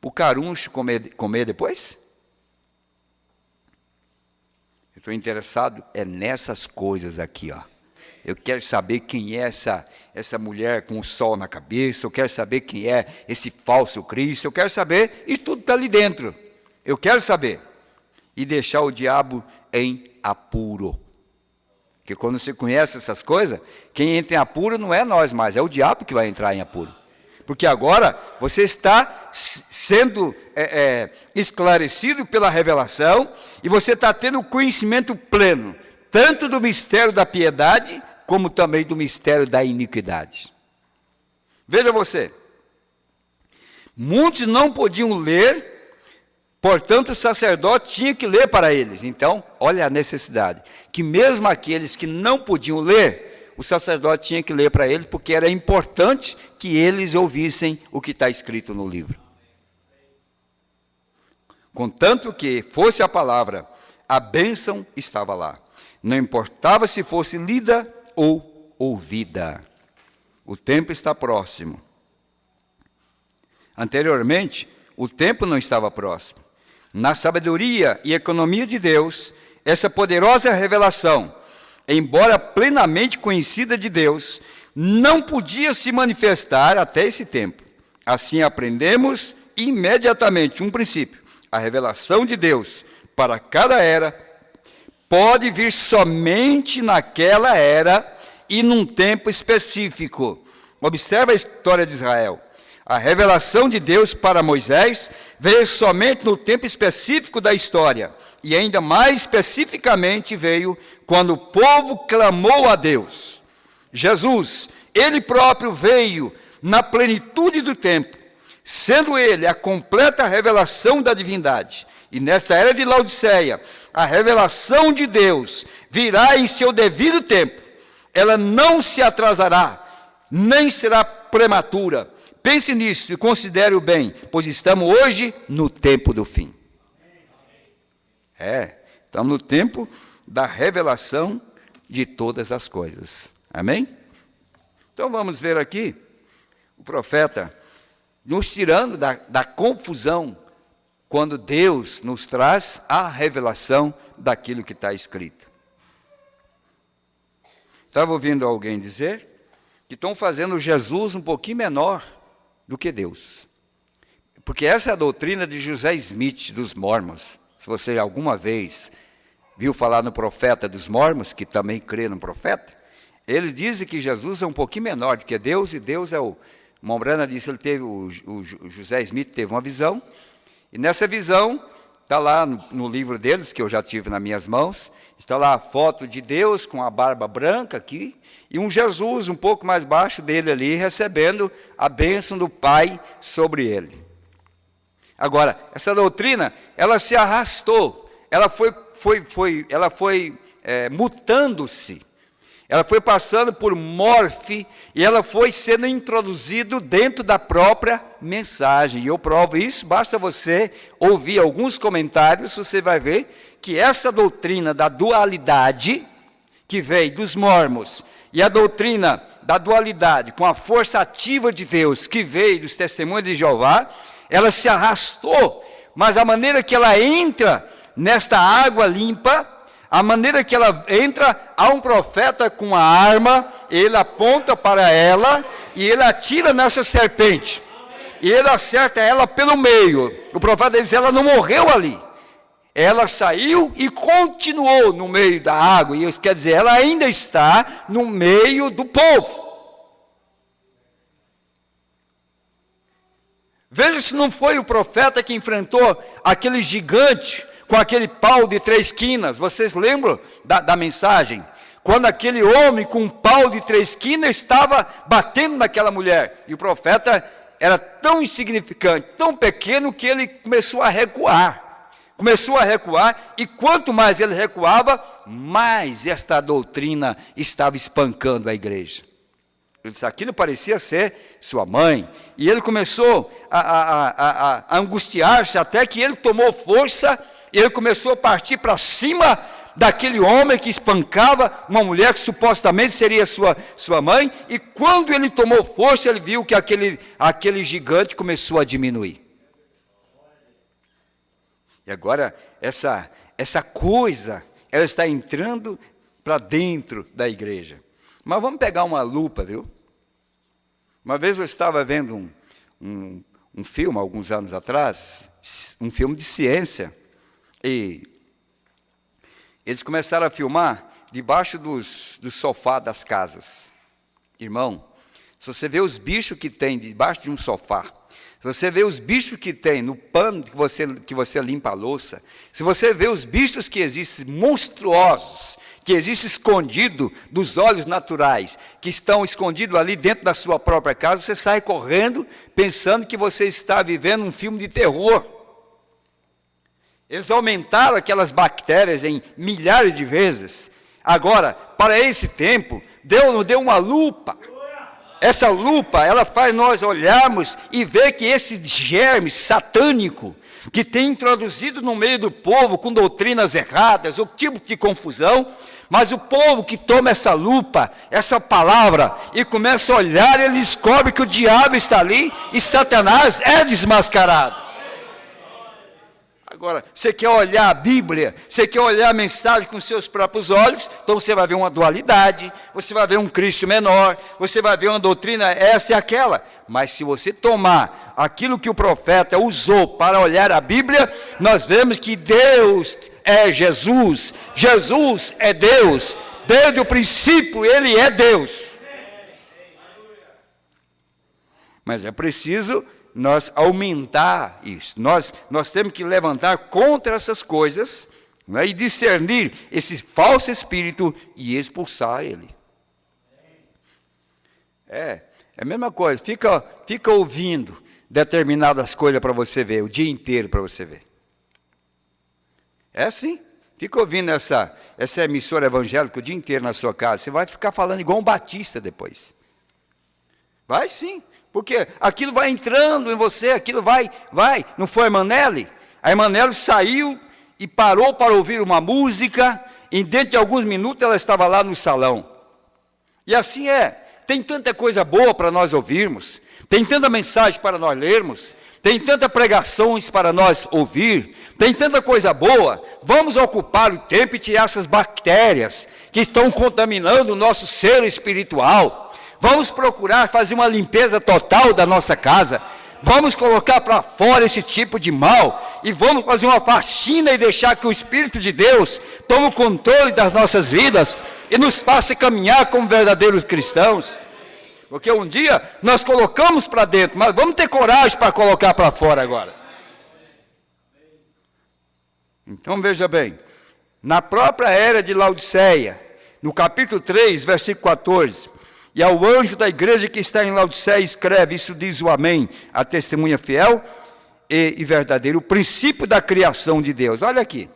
Para o caruncho comer depois? Eu estou interessado nessas coisas aqui, Eu quero saber quem é essa mulher com o sol na cabeça, eu quero saber quem é esse falso Cristo, eu quero saber, e tudo está ali dentro. Eu quero saber. E deixar o diabo em apuro. Porque quando você conhece essas coisas, quem entra em apuro não é nós mais, é o diabo que vai entrar em apuro. Porque agora você está sendo esclarecido pela revelação, e você está tendo o conhecimento pleno, tanto do mistério da piedade, como também do mistério da iniquidade. Veja você, muitos não podiam ler, portanto o sacerdote tinha que ler para eles. Então, olha a necessidade, que mesmo aqueles que não podiam ler, o sacerdote tinha que ler para eles, porque era importante que eles ouvissem o que está escrito no livro. Contanto que fosse a palavra, a bênção estava lá. Não importava se fosse lida ou ouvida. O tempo está próximo. Anteriormente, o tempo não estava próximo. Na sabedoria e economia de Deus, essa poderosa revelação, embora plenamente conhecida de Deus, não podia se manifestar até esse tempo. Assim aprendemos imediatamente um princípio. A revelação de Deus para cada era pode vir somente naquela era e num tempo específico. Observa a história de Israel. A revelação de Deus para Moisés veio somente no tempo específico da história. E ainda mais especificamente veio quando o povo clamou a Deus. Jesus, ele próprio veio na plenitude do tempo, sendo ele a completa revelação da divindade. E nessa era de Laodiceia, a revelação de Deus virá em seu devido tempo. Ela não se atrasará, nem será prematura. Pense nisso e considere-o bem, pois estamos hoje no tempo do fim. Estamos no tempo da revelação de todas as coisas. Amém? Então vamos ver aqui o profeta nos tirando da confusão quando Deus nos traz a revelação daquilo que está escrito. Estava ouvindo alguém dizer que estão fazendo Jesus um pouquinho menor do que Deus. Porque essa é a doutrina de José Smith, dos Mormons. Se você alguma vez viu falar no profeta dos Mormons, que também crê no profeta, eles dizem que Jesus é um pouquinho menor do que Deus, e Deus é o... Mombrana disse, o José Smith teve uma visão, e nessa visão, está lá no livro deles, que eu já tive nas minhas mãos, está lá a foto de Deus com a barba branca aqui, e um Jesus um pouco mais baixo dele ali, recebendo a bênção do Pai sobre ele. Agora, essa doutrina, ela se arrastou, ela foi mutando-se, ela foi passando por morfe, e ela foi sendo introduzido dentro da própria mensagem. E eu provo isso, basta você ouvir alguns comentários, você vai ver que essa doutrina da dualidade, que veio dos Mormons, e a doutrina da dualidade com a força ativa de Deus, que veio dos Testemunhos de Jeová, ela se arrastou, mas a maneira que ela entra nesta água limpa, a maneira que ela entra, há um profeta com a arma, ele aponta para ela, e ele atira nessa serpente, e ele acerta ela pelo meio. O profeta diz, ela não morreu ali, ela saiu e continuou no meio da água, e isso quer dizer, ela ainda está no meio do povo. Veja se não foi o profeta que enfrentou aquele gigante com aquele pau de 3 quinas. Vocês lembram da mensagem? Quando aquele homem com um pau de 3 quinas estava batendo naquela mulher. E o profeta era tão insignificante, tão pequeno, que ele começou a recuar. E quanto mais ele recuava, mais esta doutrina estava espancando a igreja. Ele disse, aquilo parecia ser sua mãe. E ele começou a angustiar-se, até que ele tomou força, e ele começou a partir para cima daquele homem que espancava uma mulher que supostamente seria sua mãe. E quando ele tomou força, ele viu que aquele gigante começou a diminuir. E agora, essa coisa, ela está entrando para dentro da igreja. Mas vamos pegar uma lupa, viu? Uma vez eu estava vendo um filme, alguns anos atrás, um filme de ciência, e eles começaram a filmar debaixo dos sofás das casas. Irmão, se você vê os bichos que tem debaixo de um sofá, se você vê os bichos que tem no pano que você limpa a louça, se você vê os bichos que existem monstruosos, que existem escondidos dos olhos naturais, que estão escondidos ali dentro da sua própria casa, você sai correndo pensando que você está vivendo um filme de terror. Eles aumentaram aquelas bactérias em milhares de vezes. Agora, para esse tempo, Deus nos deu uma lupa. Essa lupa, ela faz nós olharmos e ver que esse germe satânico, que tem introduzido no meio do povo com doutrinas erradas, o tipo de confusão, mas o povo que toma essa lupa, essa palavra, e começa a olhar, ele descobre que o diabo está ali e Satanás é desmascarado. Agora, você quer olhar a Bíblia, você quer olhar a mensagem com seus próprios olhos, então você vai ver uma dualidade, você vai ver um Cristo menor, você vai ver uma doutrina essa e aquela. Mas se você tomar aquilo que o profeta usou para olhar a Bíblia, nós vemos que Deus é Jesus, Jesus é Deus, desde o princípio Ele é Deus. Mas é preciso nós aumentar isso, nós temos que levantar contra essas coisas, né, e discernir esse falso espírito e expulsar ele. É a mesma coisa, fica ouvindo determinadas coisas para você ver, o dia inteiro para você ver. É assim, fica ouvindo essa emissora evangélica o dia inteiro na sua casa, você vai ficar falando igual um batista depois. Vai sim, porque aquilo vai entrando em você, aquilo vai. Não foi a Emanuele? A Emanuele saiu e parou para ouvir uma música, e dentro de alguns minutos ela estava lá no salão. E assim é, tem tanta coisa boa para nós ouvirmos, tem tanta mensagem para nós lermos, tem tantas pregações para nós ouvir, tem tanta coisa boa. Vamos ocupar o tempo e tirar essas bactérias que estão contaminando o nosso ser espiritual. Vamos procurar fazer uma limpeza total da nossa casa. Vamos colocar para fora esse tipo de mal e vamos fazer uma faxina e deixar que o Espírito de Deus tome o controle das nossas vidas e nos faça caminhar como verdadeiros cristãos. Porque um dia nós colocamos para dentro, mas vamos ter coragem para colocar para fora agora. Então veja bem, na própria era de Laodiceia, no capítulo 3, versículo 14... E ao anjo da igreja que está em Laodiceia escreve, isso diz o Amém, a testemunha fiel e verdadeira, o princípio da criação de Deus. Olha aqui.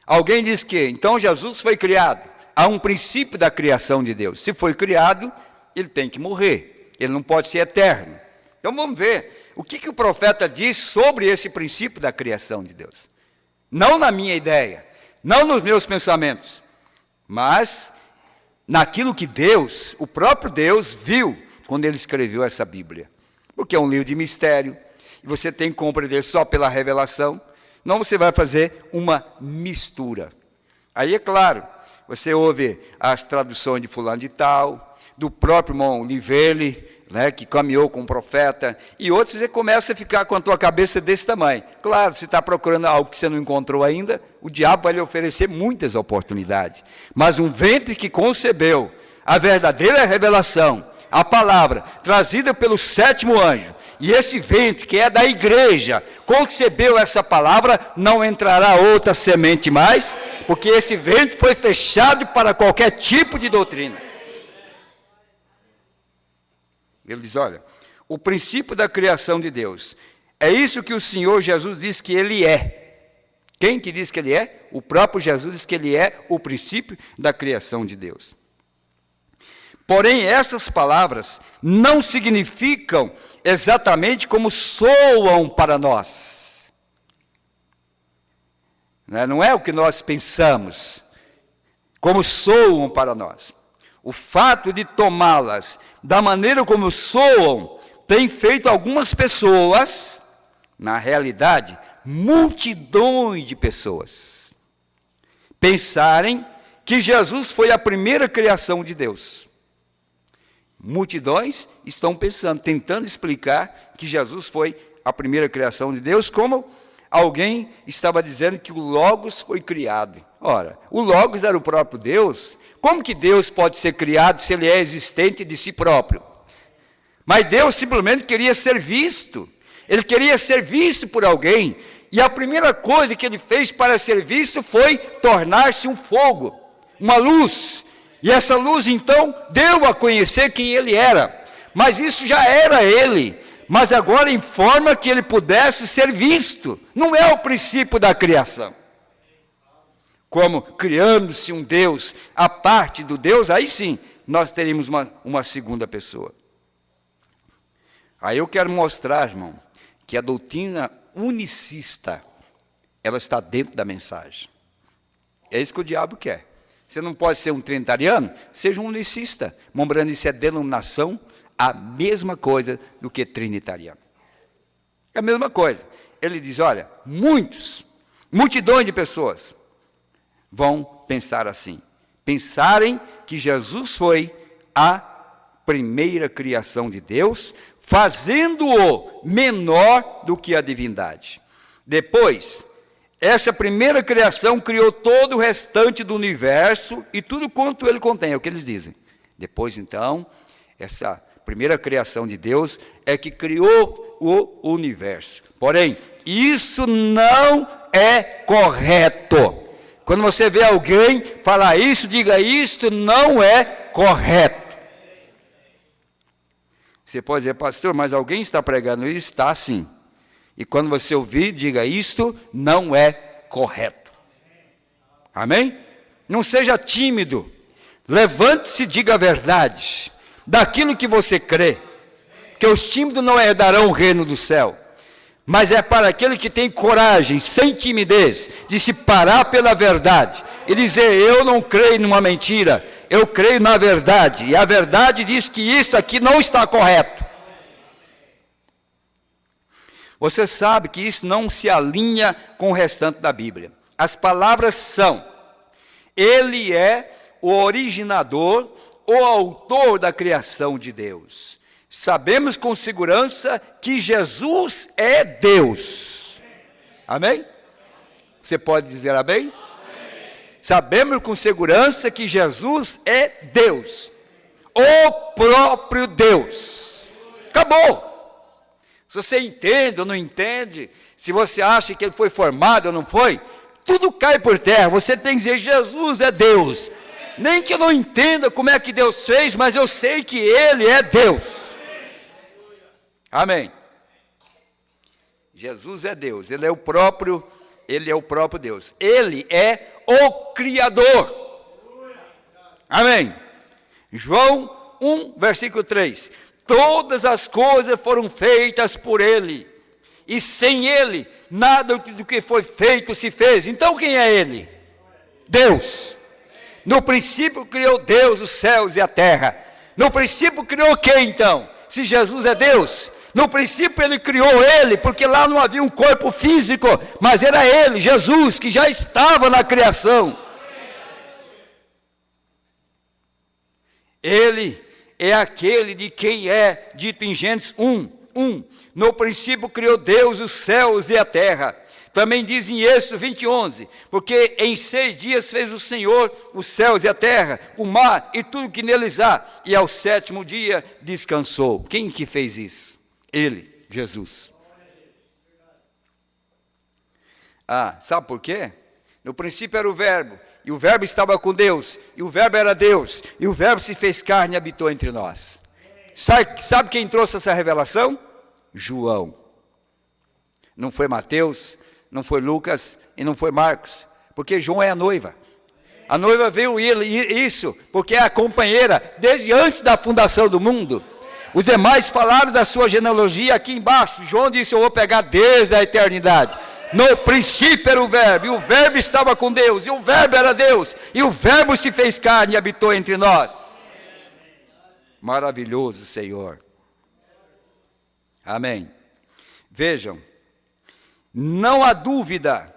Alguém diz que, então Jesus foi criado. Há um princípio da criação de Deus. Se foi criado, ele tem que morrer. Ele não pode ser eterno. Então vamos ver o que o profeta diz sobre esse princípio da criação de Deus. Não na minha ideia, não nos meus pensamentos, mas naquilo que Deus, o próprio Deus, viu quando ele escreveu essa Bíblia. Porque é um livro de mistério, e você tem que compreender só pela revelação, não você vai fazer uma mistura. Aí é claro, você ouve as traduções de fulano de tal, do próprio irmão Livelle, né, que caminhou com o profeta, e outros você começa a ficar com a tua cabeça desse tamanho. Claro, você está procurando algo que você não encontrou ainda, o diabo vai lhe oferecer muitas oportunidades. Mas um ventre que concebeu a verdadeira revelação, a palavra, trazida pelo 7º anjo, e esse ventre que é da igreja, concebeu essa palavra, não entrará outra semente mais, porque esse ventre foi fechado para qualquer tipo de doutrina. Ele diz, olha, o princípio da criação de Deus, é isso que o Senhor Jesus diz que ele é. Quem que diz que ele é? O próprio Jesus diz que ele é o princípio da criação de Deus. Porém, essas palavras não significam exatamente como soam para nós. Não é o que nós pensamos, como soam para nós. O fato de tomá-las da maneira como soam, tem feito algumas pessoas, na realidade, multidões de pessoas, pensarem que Jesus foi a primeira criação de Deus. Multidões estão pensando, tentando explicar que Jesus foi a primeira criação de Deus, como alguém estava dizendo que o Logos foi criado. Ora, o Logos era o próprio Deus. Como que Deus pode ser criado se ele é existente de si próprio? Mas Deus simplesmente queria ser visto. Ele queria ser visto por alguém. E a primeira coisa que ele fez para ser visto foi tornar-se um fogo, uma luz. E essa luz, então, deu a conhecer quem ele era. Mas isso já era ele. Mas agora em forma que ele pudesse ser visto. Não é o princípio da criação. Como criando-se um Deus, a parte do Deus, aí sim, nós teríamos uma segunda pessoa. Aí eu quero mostrar, irmão, que a doutrina unicista, ela está dentro da mensagem. É isso que o diabo quer. Você não pode ser um trinitariano, seja um unicista. Lembrando, isso é denominação, a mesma coisa do que trinitariano. É a mesma coisa. Ele diz, olha, multidões de pessoas vão pensar assim. Pensarem que Jesus foi a primeira criação de Deus, fazendo-o menor do que a divindade. Depois, essa primeira criação criou todo o restante do universo e tudo quanto ele contém, é o que eles dizem. Depois, então, essa primeira criação de Deus é que criou o universo. Porém, isso não é correto. Quando você vê alguém falar isso, diga isto não é correto. Você pode dizer, pastor, mas alguém está pregando isso? Está sim. E quando você ouvir, diga, isto não é correto. Amém? Não seja tímido. Levante-se e diga a verdade. daquilo que você crê. Porque os tímidos não herdarão o reino do céu. Mas é para aquele que tem coragem, sem timidez, de se parar pela verdade e dizer: eu não creio numa mentira, eu creio na verdade, e a verdade diz que isso aqui não está correto. Você sabe que isso não se alinha com o restante da Bíblia. As palavras são: Ele é o originador, o autor da criação de Deus. Sabemos com segurança que Jesus é Deus. Amém? Você pode dizer amém? Sabemos com segurança que Jesus é Deus, o próprio Deus. Acabou. Se você entende ou não entende, se você acha que ele foi formado ou não foi, tudo cai por terra. Você tem que dizer: Jesus é Deus. Nem que eu não entenda como é que Deus fez, mas eu sei que Ele é Deus. Amém. Jesus é Deus, Ele é o próprio Deus. Ele é o Criador. Amém. João 1, versículo 3. Todas as coisas foram feitas por Ele, e sem Ele, nada do que foi feito se fez. Então quem é Ele? Deus. No princípio criou Deus os céus e a terra. No princípio criou quem então? Se Jesus é Deus, no princípio Ele criou Ele, porque lá não havia um corpo físico, mas era Ele, Jesus, que já estava na criação. Ele é aquele de quem é dito em Gênesis 1. No princípio criou Deus os céus e a terra. Também diz em Êxodo 20:11, porque em 6 dias fez o Senhor os céus e a terra, o mar e tudo que neles há, e ao 7º dia descansou. Quem que fez isso? Ele, Jesus. Sabe por quê? No princípio era o verbo, e o verbo estava com Deus, e o verbo era Deus, e o verbo se fez carne e habitou entre nós. Sabe quem trouxe essa revelação? João. Não foi Mateus, não foi Lucas e não foi Marcos, porque João é a noiva. A noiva veio isso, porque é a companheira desde antes da fundação do mundo. Os demais falaram da sua genealogia aqui embaixo. João disse: eu vou pegar desde a eternidade. No princípio era o verbo, e o verbo estava com Deus, e o verbo era Deus, e o verbo se fez carne e habitou entre nós. Maravilhoso Senhor. Amém. Vejam, não há dúvida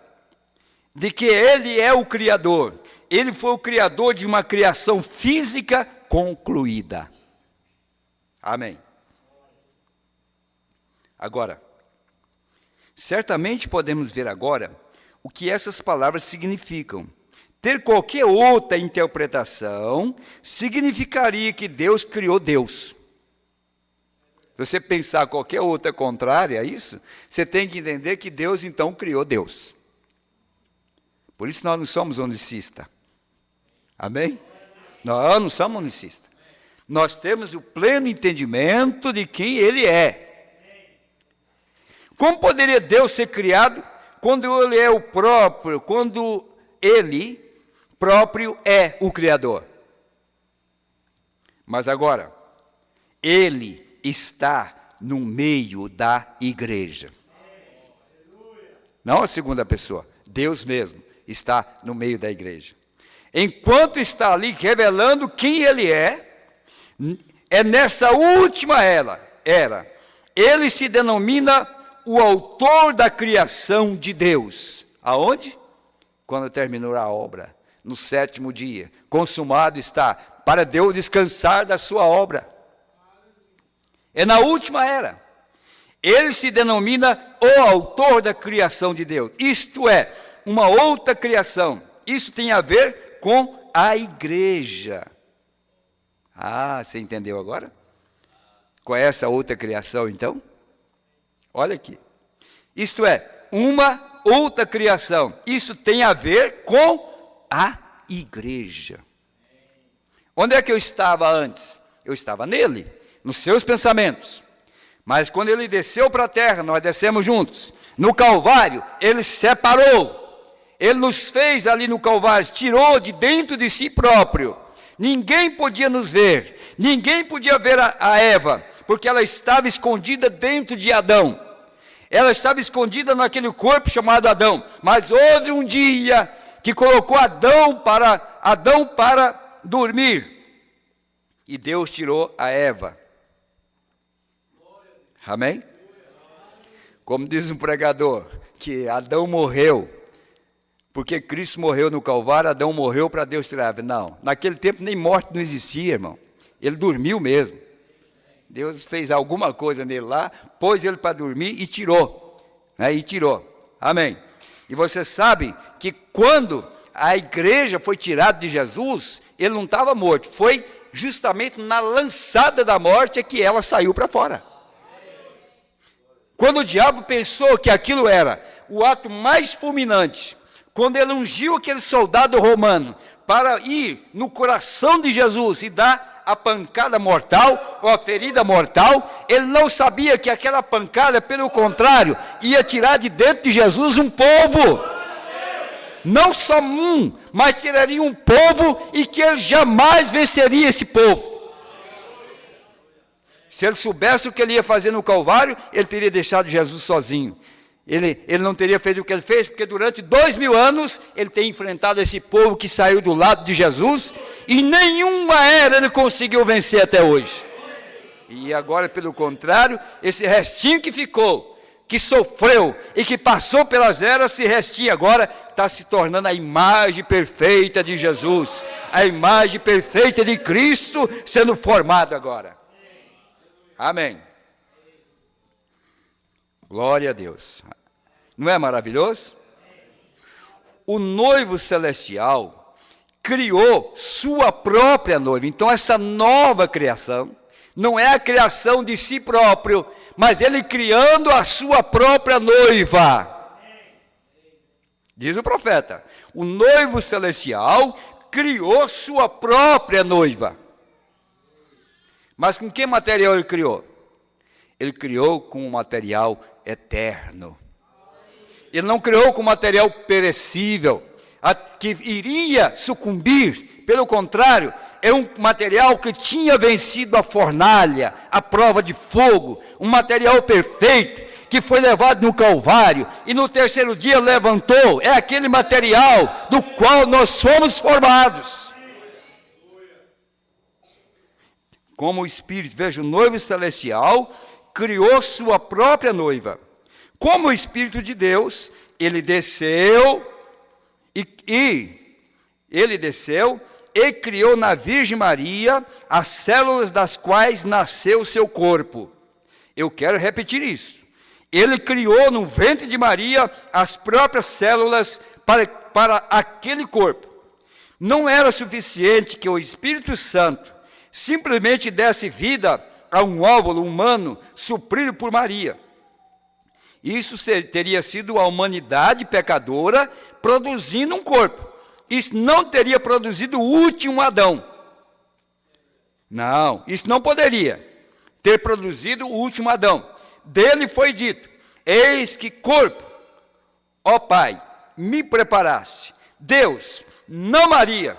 de que Ele é o Criador. Ele foi o Criador de uma criação física concluída. Amém. Agora, certamente podemos ver agora o que essas palavras significam. Ter qualquer outra interpretação significaria que Deus criou Deus. Se você pensar qualquer outra contrária a isso, você tem que entender que Deus então criou Deus. Por isso nós não somos unicistas. Amém? Nós não somos unicistas. Nós temos o pleno entendimento de quem Ele é. Como poderia Deus ser criado quando Ele é o próprio, quando Ele próprio é o Criador? Mas agora, Ele está no meio da igreja. Não a segunda pessoa, Deus mesmo está no meio da igreja. Enquanto está ali revelando quem Ele é nessa última era, Ele se denomina o autor da criação de Deus. Aonde? Quando terminou a obra, no 7º dia, consumado está, para Deus descansar da sua obra. É na última era. Ele se denomina o autor da criação de Deus. Isto é, uma outra criação. Isso tem a ver com a igreja. Você entendeu agora? Qual é essa outra criação, então? Olha aqui. Isto é, uma outra criação. Isso tem a ver com a igreja. Onde é que eu estava antes? Eu estava nele, nos seus pensamentos. Mas quando Ele desceu para a terra, nós descemos juntos. No Calvário, Ele separou. Ele nos fez ali no Calvário, tirou de dentro de si próprio. Ninguém podia nos ver, Ninguém podia ver a Eva, porque ela estava escondida dentro de Adão. Ela estava escondida naquele corpo chamado Adão. Mas houve um dia que colocou Adão para dormir. E Deus tirou a Eva. Amém? Como diz um pregador, que Adão morreu, porque Cristo morreu no Calvário, Adão morreu para Deus tirar a Eva. Não, naquele tempo nem morte não existia, irmão. Ele dormiu mesmo. Deus fez alguma coisa nele lá, pôs ele para dormir e tirou. Né? E tirou. Amém. E você sabe que quando a igreja foi tirada de Jesus, ele não estava morto. Foi justamente na lançada da morte que ela saiu para fora. Quando o diabo pensou que aquilo era o ato mais fulminante, quando ele ungiu aquele soldado romano para ir no coração de Jesus e dar a pancada mortal, ou a ferida mortal, ele não sabia que aquela pancada, pelo contrário, ia tirar de dentro de Jesus um povo. Não só um, mas tiraria um povo e que ele jamais venceria esse povo. Se ele soubesse o que ele ia fazer no Calvário, ele teria deixado Jesus sozinho. Ele não teria feito o que ele fez, porque durante 2000 anos, ele tem enfrentado esse povo que saiu do lado de Jesus, e nenhuma era ele conseguiu vencer até hoje. E agora, pelo contrário, esse restinho que ficou, que sofreu e que passou pelas eras, esse restinho agora está se tornando a imagem perfeita de Jesus, a imagem perfeita de Cristo sendo formado agora. Amém. Glória a Deus. Não é maravilhoso? O noivo celestial criou sua própria noiva. Então essa nova criação não é a criação de si próprio, mas ele criando a sua própria noiva. Diz o profeta, o noivo celestial criou sua própria noiva. Mas com que material ele criou? Ele criou com um material eterno. Ele não criou com material perecível, que iria sucumbir. Pelo contrário, é um material que tinha vencido a fornalha, a prova de fogo, um material perfeito, que foi levado no Calvário, e no terceiro dia levantou. É aquele material do qual nós somos formados. Como o Espírito, veja, o noivo celestial criou sua própria noiva. Como o Espírito de Deus, ele desceu e criou na Virgem Maria as células das quais nasceu o seu corpo. Eu quero repetir isso. Ele criou no ventre de Maria as próprias células para aquele corpo. Não era suficiente que o Espírito Santo simplesmente desse vida a um óvulo humano suprido por Maria. Isso teria sido a humanidade pecadora produzindo um corpo. Isso não teria produzido o último Adão. Não, isso não poderia ter produzido o último Adão. Dele foi dito, eis que corpo, ó Pai, me preparaste. Deus, não Maria.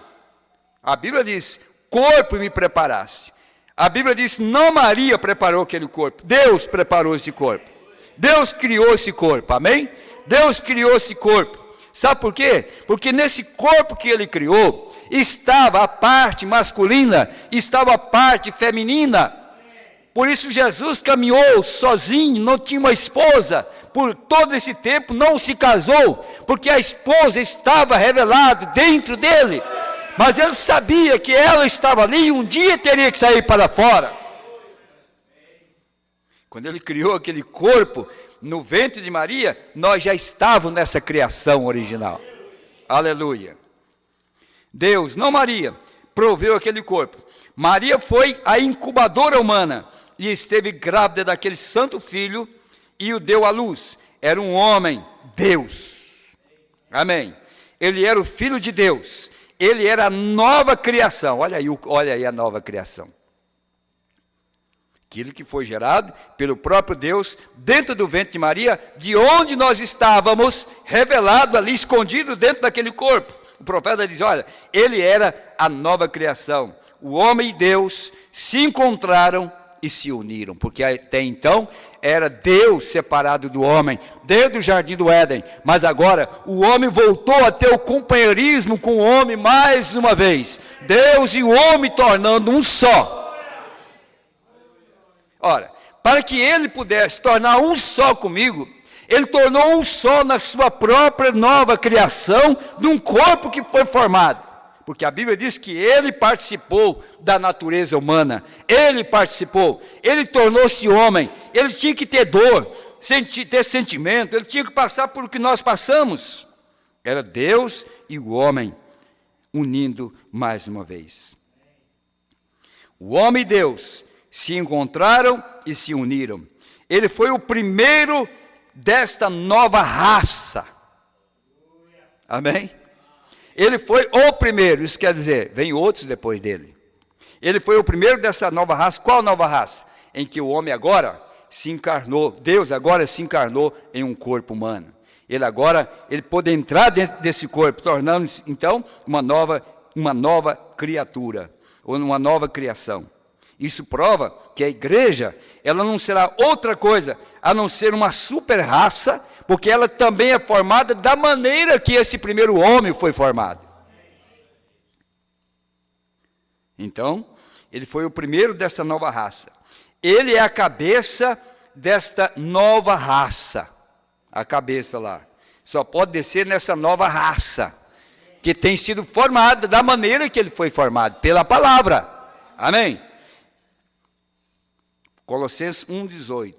A Bíblia diz, corpo me preparaste. A Bíblia diz, não Maria preparou aquele corpo. Deus preparou esse corpo. Deus criou esse corpo, amém? Deus criou esse corpo. Sabe por quê? Porque nesse corpo que ele criou, estava a parte masculina, estava a parte feminina. Por isso Jesus caminhou sozinho, não tinha uma esposa. Por todo esse tempo não se casou, porque a esposa estava revelada dentro dele. Mas ele sabia que ela estava ali e um dia teria que sair para fora. Quando ele criou aquele corpo no ventre de Maria, nós já estávamos nessa criação original. Aleluia. Deus, não Maria, proveu aquele corpo. Maria foi a incubadora humana e esteve grávida daquele santo filho e o deu à luz. Era um homem, Deus. Amém. Ele era o filho de Deus. Ele era a nova criação. Olha aí a nova criação. Aquilo que foi gerado pelo próprio Deus, dentro do ventre de Maria, de onde nós estávamos, revelado ali, escondido dentro daquele corpo. O profeta diz, olha, ele era a nova criação. O homem e Deus se encontraram e se uniram, porque até então era Deus separado do homem, desde o jardim do Éden, mas agora o homem voltou a ter o companheirismo com o homem mais uma vez, Deus e o homem tornando um só. Ora, para que ele pudesse tornar um só comigo, ele tornou um só na sua própria nova criação, de um corpo que foi formado. Porque a Bíblia diz que ele participou da natureza humana, ele participou, ele tornou-se homem, ele tinha que ter dor, ter sentimento, ele tinha que passar por o que nós passamos. Era Deus e o homem unindo mais uma vez. O homem e Deus se encontraram e se uniram. Ele foi o primeiro desta nova raça. Amém? Ele foi o primeiro, isso quer dizer, vem outros depois dele. Ele foi o primeiro dessa nova raça. Qual nova raça? Em que o homem agora se encarnou, Deus agora se encarnou em um corpo humano. Ele pôde entrar dentro desse corpo, tornando-se então uma nova criatura, ou uma nova criação. Isso prova que a igreja, ela não será outra coisa, a não ser uma super raça, porque ela também é formada da maneira que esse primeiro homem foi formado. Então, ele foi o primeiro dessa nova raça. Ele é a cabeça desta nova raça. A cabeça lá. Só pode descer nessa nova raça, que tem sido formada da maneira que ele foi formado, pela palavra. Amém? Colossenses 1,18.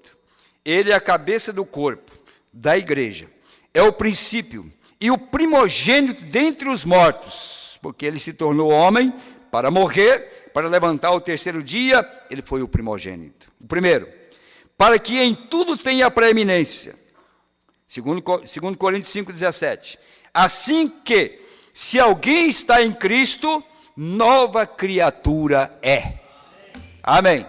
Ele é a cabeça do corpo, da igreja, é o princípio e o primogênito dentre os mortos, porque ele se tornou homem para morrer, para levantar o terceiro dia, ele foi o primogênito, o primeiro, para que em tudo tenha preeminência, segundo Coríntios 5,17, assim que, se alguém está em Cristo, nova criatura é. Amém.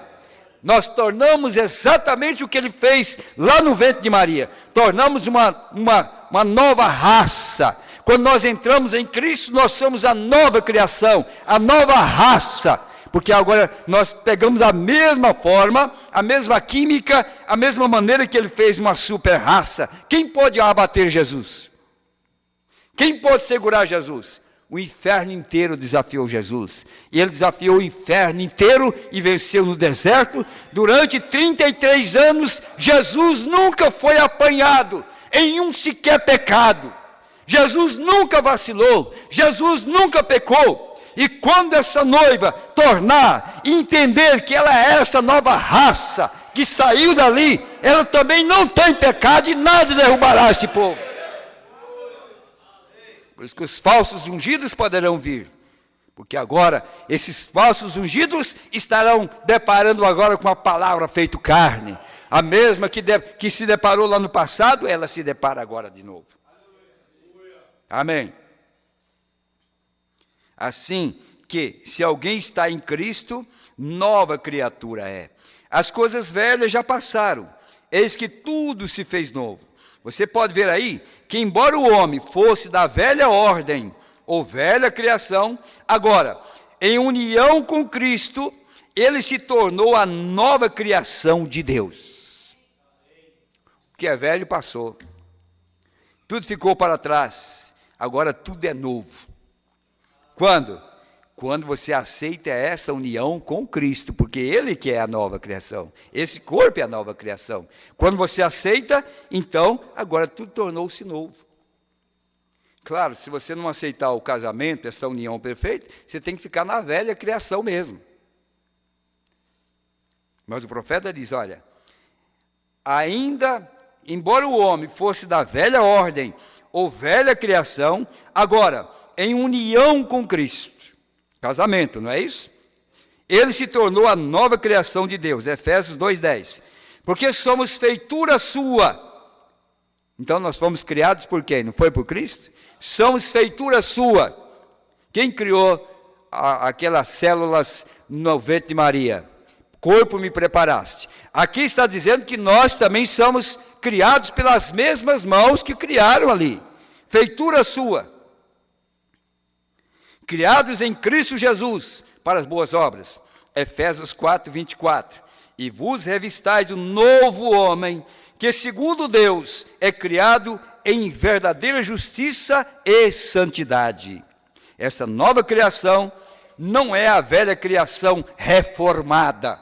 Nós tornamos exatamente o que ele fez lá no ventre de Maria. Tornamos uma nova raça. Quando nós entramos em Cristo, nós somos a nova criação, a nova raça. Porque agora nós pegamos a mesma forma, a mesma química, a mesma maneira que ele fez uma super raça. Quem pode abater Jesus? Quem pode segurar Jesus? O inferno inteiro desafiou Jesus. E ele desafiou o inferno inteiro e venceu no deserto. Durante 33 anos, Jesus nunca foi apanhado em um sequer pecado. Jesus nunca vacilou. Jesus nunca pecou. E quando essa noiva tornar e entender que ela é essa nova raça que saiu dali, ela também não tem pecado e nada derrubará esse povo. Por isso que os falsos ungidos poderão vir, porque agora esses falsos ungidos estarão deparando agora com a palavra feito carne, a mesma que se deparou lá no passado, ela se depara agora de novo. Amém. Assim que, se alguém está em Cristo, nova criatura é. As coisas velhas já passaram, eis que tudo se fez novo. Você pode ver aí que, embora o homem fosse da velha ordem ou velha criação, agora, em união com Cristo, ele se tornou a nova criação de Deus. O que é velho passou. Tudo ficou para trás. Agora tudo é novo. Quando? Quando você aceita essa união com Cristo, porque Ele que é a nova criação. Esse corpo é a nova criação. Quando você aceita, então, agora tudo tornou-se novo. Claro, se você não aceitar o casamento, essa união perfeita, você tem que ficar na velha criação mesmo. Mas o profeta diz, olha, ainda, embora o homem fosse da velha ordem ou velha criação, agora, em união com Cristo, casamento, não é isso? Ele se tornou a nova criação de Deus, Efésios 2,10. Porque somos feitura sua. Então nós fomos criados por quem? Não foi por Cristo? Somos feitura sua. Quem criou aquelas células no ventre de Maria? Corpo me preparaste. Aqui está dizendo que nós também somos criados pelas mesmas mãos que criaram ali. Feitura sua. Criados em Cristo Jesus para as boas obras, Efésios 4, 24. E vos revistais do novo homem, que segundo Deus é criado em verdadeira justiça e santidade. Essa nova criação não é a velha criação reformada,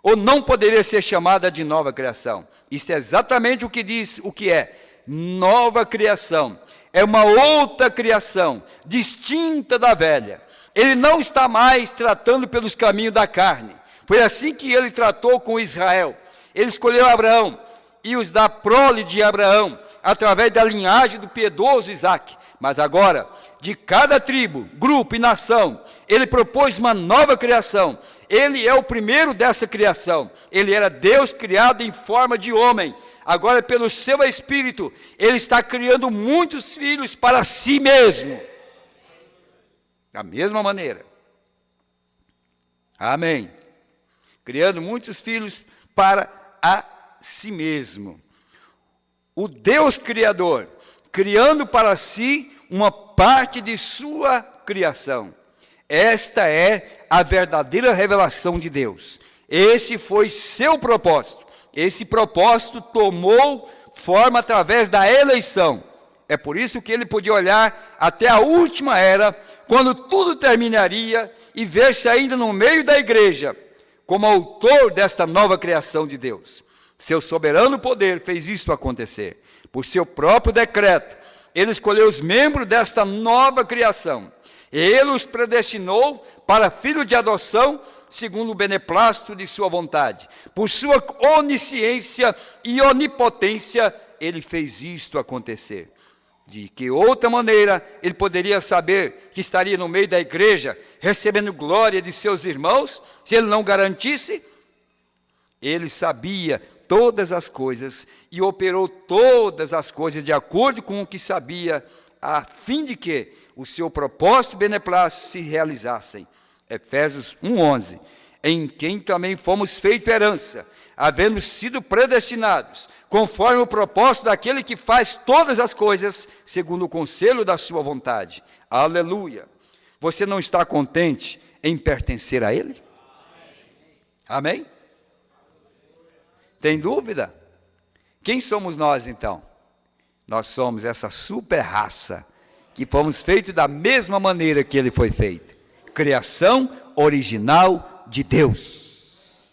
ou não poderia ser chamada de nova criação. Isso é exatamente o que diz, o que é nova criação. É uma outra criação, distinta da velha. Ele não está mais tratando pelos caminhos da carne. Foi assim que ele tratou com Israel. Ele escolheu Abraão e os da prole de Abraão, através da linhagem do piedoso Isaque. Mas agora, de cada tribo, grupo e nação, ele propôs uma nova criação. Ele é o primeiro dessa criação. Ele era Deus criado em forma de homem. Agora, pelo seu Espírito, ele está criando muitos filhos para si mesmo. Da mesma maneira. Amém. Criando muitos filhos para a si mesmo. O Deus Criador, criando para si uma parte de sua criação. Esta é a verdadeira revelação de Deus. Esse foi seu propósito. Esse propósito tomou forma através da eleição. É por isso que ele podia olhar até a última era, quando tudo terminaria, e ver-se ainda no meio da igreja, como autor desta nova criação de Deus. Seu soberano poder fez isto acontecer. Por seu próprio decreto, ele escolheu os membros desta nova criação. Ele os predestinou para filho de adoção, segundo o beneplácito de sua vontade. Por sua onisciência e onipotência, ele fez isto acontecer. De que outra maneira ele poderia saber que estaria no meio da igreja, recebendo glória de seus irmãos, se ele não garantisse? Ele sabia todas as coisas e operou todas as coisas de acordo com o que sabia, a fim de que o seu propósito e beneplácito se realizassem. Efésios 1:11, em quem também fomos feito herança, havendo sido predestinados, conforme o propósito daquele que faz todas as coisas, segundo o conselho da sua vontade. Aleluia! Você não está contente em pertencer a Ele? Amém? Tem dúvida? Quem somos nós então? Nós somos essa super raça, que fomos feitos da mesma maneira que Ele foi feito. Criação original de Deus.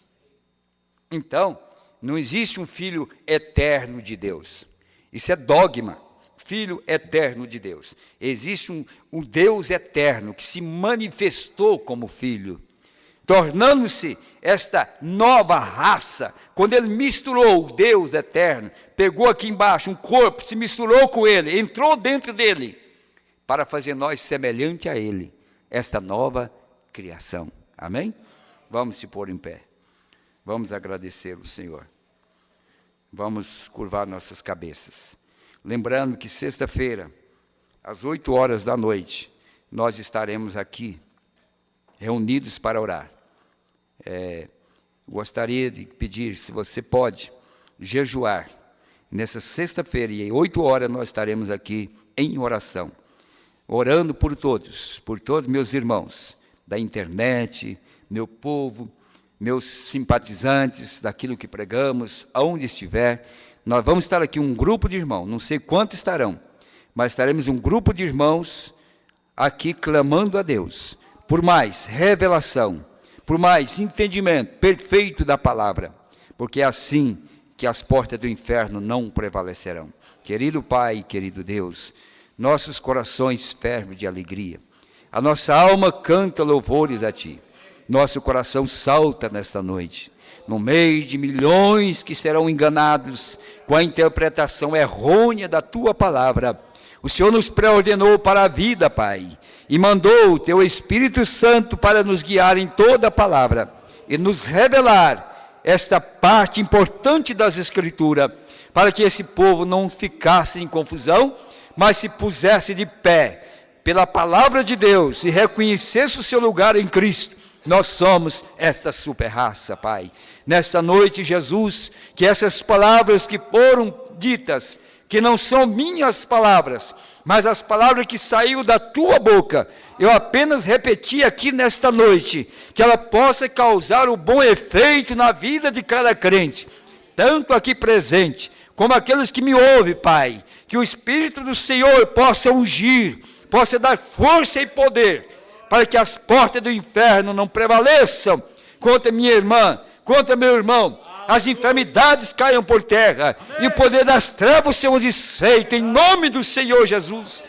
Então, não existe um filho eterno de Deus. Isso é dogma. Filho eterno de Deus. Existe um Deus eterno que se manifestou como filho, tornando-se esta nova raça. Quando ele misturou o Deus eterno, pegou aqui embaixo um corpo, se misturou com ele, entrou dentro dele, para fazer nós semelhante a ele, esta nova criação. Amém? Vamos se pôr em pé. Vamos agradecer o Senhor. Vamos curvar nossas cabeças. Lembrando que sexta-feira, às 8 horas da noite, nós estaremos aqui, reunidos para orar. Gostaria de pedir, se você pode, jejuar. Nessa sexta-feira, e às 8 horas, nós estaremos aqui em oração. Orando por todos meus irmãos da internet, meu povo, meus simpatizantes daquilo que pregamos, aonde estiver. Nós vamos estar aqui um grupo de irmãos, não sei quantos estarão, mas estaremos um grupo de irmãos aqui clamando a Deus por mais revelação, por mais entendimento perfeito da palavra, porque é assim que as portas do inferno não prevalecerão. Querido Pai, querido Deus, nossos corações fervem de alegria, a nossa alma canta louvores a Ti, nosso coração salta nesta noite, no meio de milhões que serão enganados com a interpretação errônea da Tua palavra. O Senhor nos preordenou para a vida, Pai, e mandou o Teu Espírito Santo para nos guiar em toda a palavra e nos revelar esta parte importante das Escrituras, para que esse povo não ficasse em confusão, mas se pusesse de pé pela palavra de Deus e reconhecesse o seu lugar em Cristo. Nós somos esta super raça, Pai. Nesta noite, Jesus, que essas palavras que foram ditas que não são minhas palavras, mas as palavras que saíram da tua boca, eu apenas repeti aqui nesta noite, que ela possa causar o bom efeito na vida de cada crente, tanto aqui presente, como aqueles que me ouvem, Pai, que o Espírito do Senhor possa ungir, possa dar força e poder, para que as portas do inferno não prevaleçam contra minha irmã, contra meu irmão, as enfermidades caiam por terra, e o poder das trevas seja desfeito, em nome do Senhor Jesus.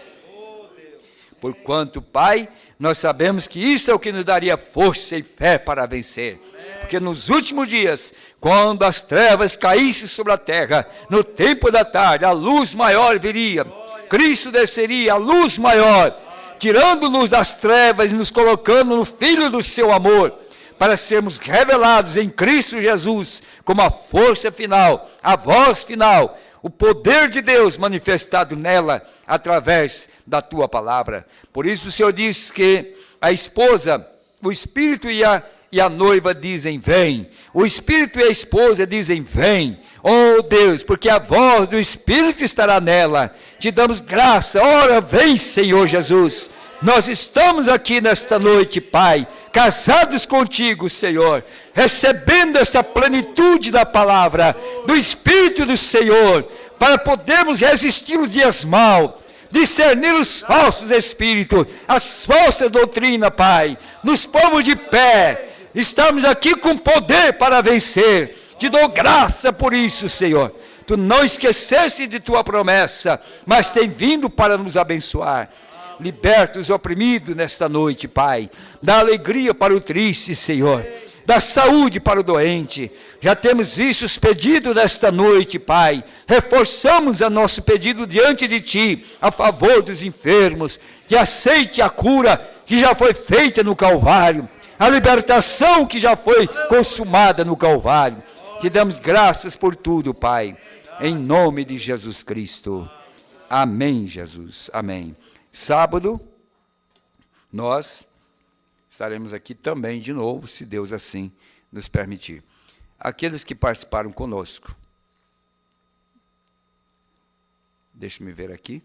Porquanto, Pai, nós sabemos que isso é o que nos daria força e fé para vencer, porque nos últimos dias, quando as trevas caíssem sobre a terra, no tempo da tarde, a luz maior viria, Cristo desceria, a luz maior, tirando-nos das trevas e nos colocando no Filho do seu amor, para sermos revelados em Cristo Jesus, como a força final, a voz final, o poder de Deus manifestado nela, através da tua palavra. Por isso o Senhor diz que a esposa, o Espírito e a noiva dizem, vem. O Espírito e a esposa dizem, vem. Oh Deus, porque a voz do Espírito estará nela. Te damos graça. Ora, vem, Senhor Jesus. Nós estamos aqui nesta noite, Pai, casados contigo, Senhor, recebendo essa plenitude da palavra, do Espírito do Senhor, para podermos resistir os dias maus, discernir os falsos espíritos, as falsas doutrinas, Pai. Nos pomos de pé, estamos aqui com poder para vencer. Te dou graça por isso, Senhor. Tu não esqueceste de tua promessa, mas tem vindo para nos abençoar. Liberta os oprimidos nesta noite, Pai. Dá alegria para o triste, Senhor. Dá saúde para o doente. Já temos visto os pedidos desta noite, Pai. Reforçamos a nosso pedido diante de Ti, a favor dos enfermos. Que aceite a cura que já foi feita no Calvário. A libertação que já foi consumada no Calvário. Te damos graças por tudo, Pai. Em nome de Jesus Cristo. Amém, Jesus. Amém. Sábado, nós estaremos aqui também de novo, se Deus assim nos permitir. Aqueles que participaram conosco, deixa-me ver aqui,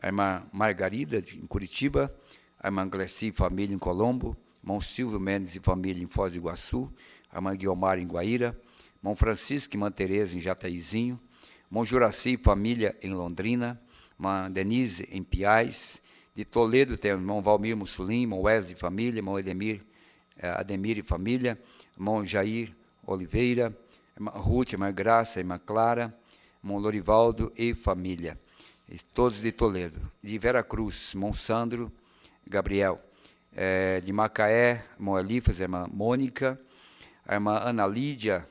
a irmã Margarida, em Curitiba, a irmã Gleci e família em Colombo, irmão Silvio Mendes e família em Foz do Iguaçu, a irmã Guiomar em Guaíra, irmão Francisco e irmã Tereza em Jataizinho, irmão Juraci e família em Londrina, irmã Denise em Piais, de Toledo tem o irmão Valmir Mussolim, irmão Wesley e família, irmão Ademir e família, irmão Jair Oliveira, irmã Ruth, irmã Graça, irmã Clara, irmão Lorivaldo e família, todos de Toledo. De Vera Cruz, irmão Sandro, Gabriel, de Macaé, irmão Elifas, irmã Mônica, a irmã Ana Lídia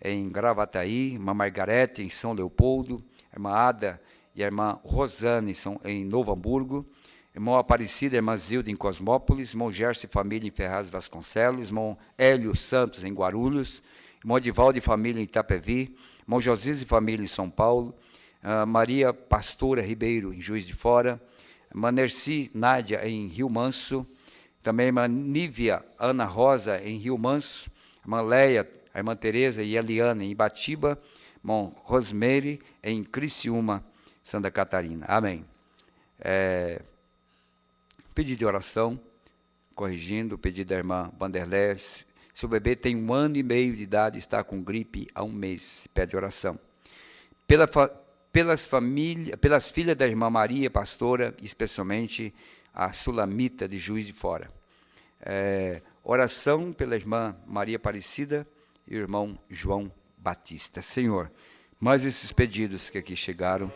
em Gravataí, irmã Margarete em São Leopoldo, a irmã Ada e a irmã Rosane em Novo Hamburgo, irmão Aparecida e irmã Zilda em Cosmópolis, irmão Gerson e família em Ferraz Vasconcelos, irmão Hélio Santos em Guarulhos, irmão Edivaldo e família em Itapevi, irmão Josias e família em São Paulo, Maria Pastora Ribeiro em Juiz de Fora, irmã Nerci Nádia em Rio Manso, também a irmã Nívia Ana Rosa em Rio Manso, irmã Leia, a irmã Tereza e Eliana em Ibatiba, irmão Rosemary em Criciúma, Santa Catarina. Amém. Pedido de oração, corrigindo o pedido da irmã Vanderlé. Se o bebê tem 1 ano e meio de idade, está com gripe há 1 mês, pede oração. Pelas filhas da irmã Maria, pastora, especialmente a Sulamita de Juiz de Fora. Oração pela irmã Maria Aparecida e o irmão João Batista. Senhor, mais esses pedidos que aqui chegaram,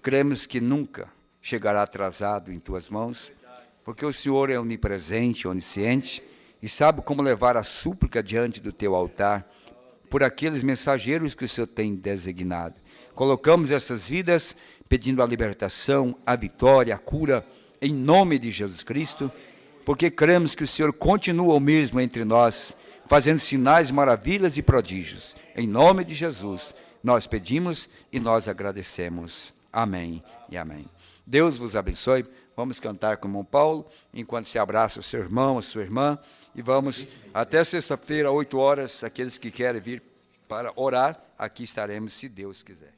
cremos que nunca chegará atrasado em tuas mãos, porque o Senhor é onipresente, onisciente, e sabe como levar a súplica diante do teu altar, por aqueles mensageiros que o Senhor tem designado. Colocamos essas vidas pedindo a libertação, a vitória, a cura, em nome de Jesus Cristo, porque cremos que o Senhor continua o mesmo entre nós, fazendo sinais, maravilhas e prodígios. Em nome de Jesus, nós pedimos e nós agradecemos. Amém e amém. Deus vos abençoe. Vamos cantar com o irmão Paulo, enquanto se abraça o seu irmão, a sua irmã, e vamos até sexta-feira, 8 horas, aqueles que querem vir para orar, aqui estaremos, se Deus quiser.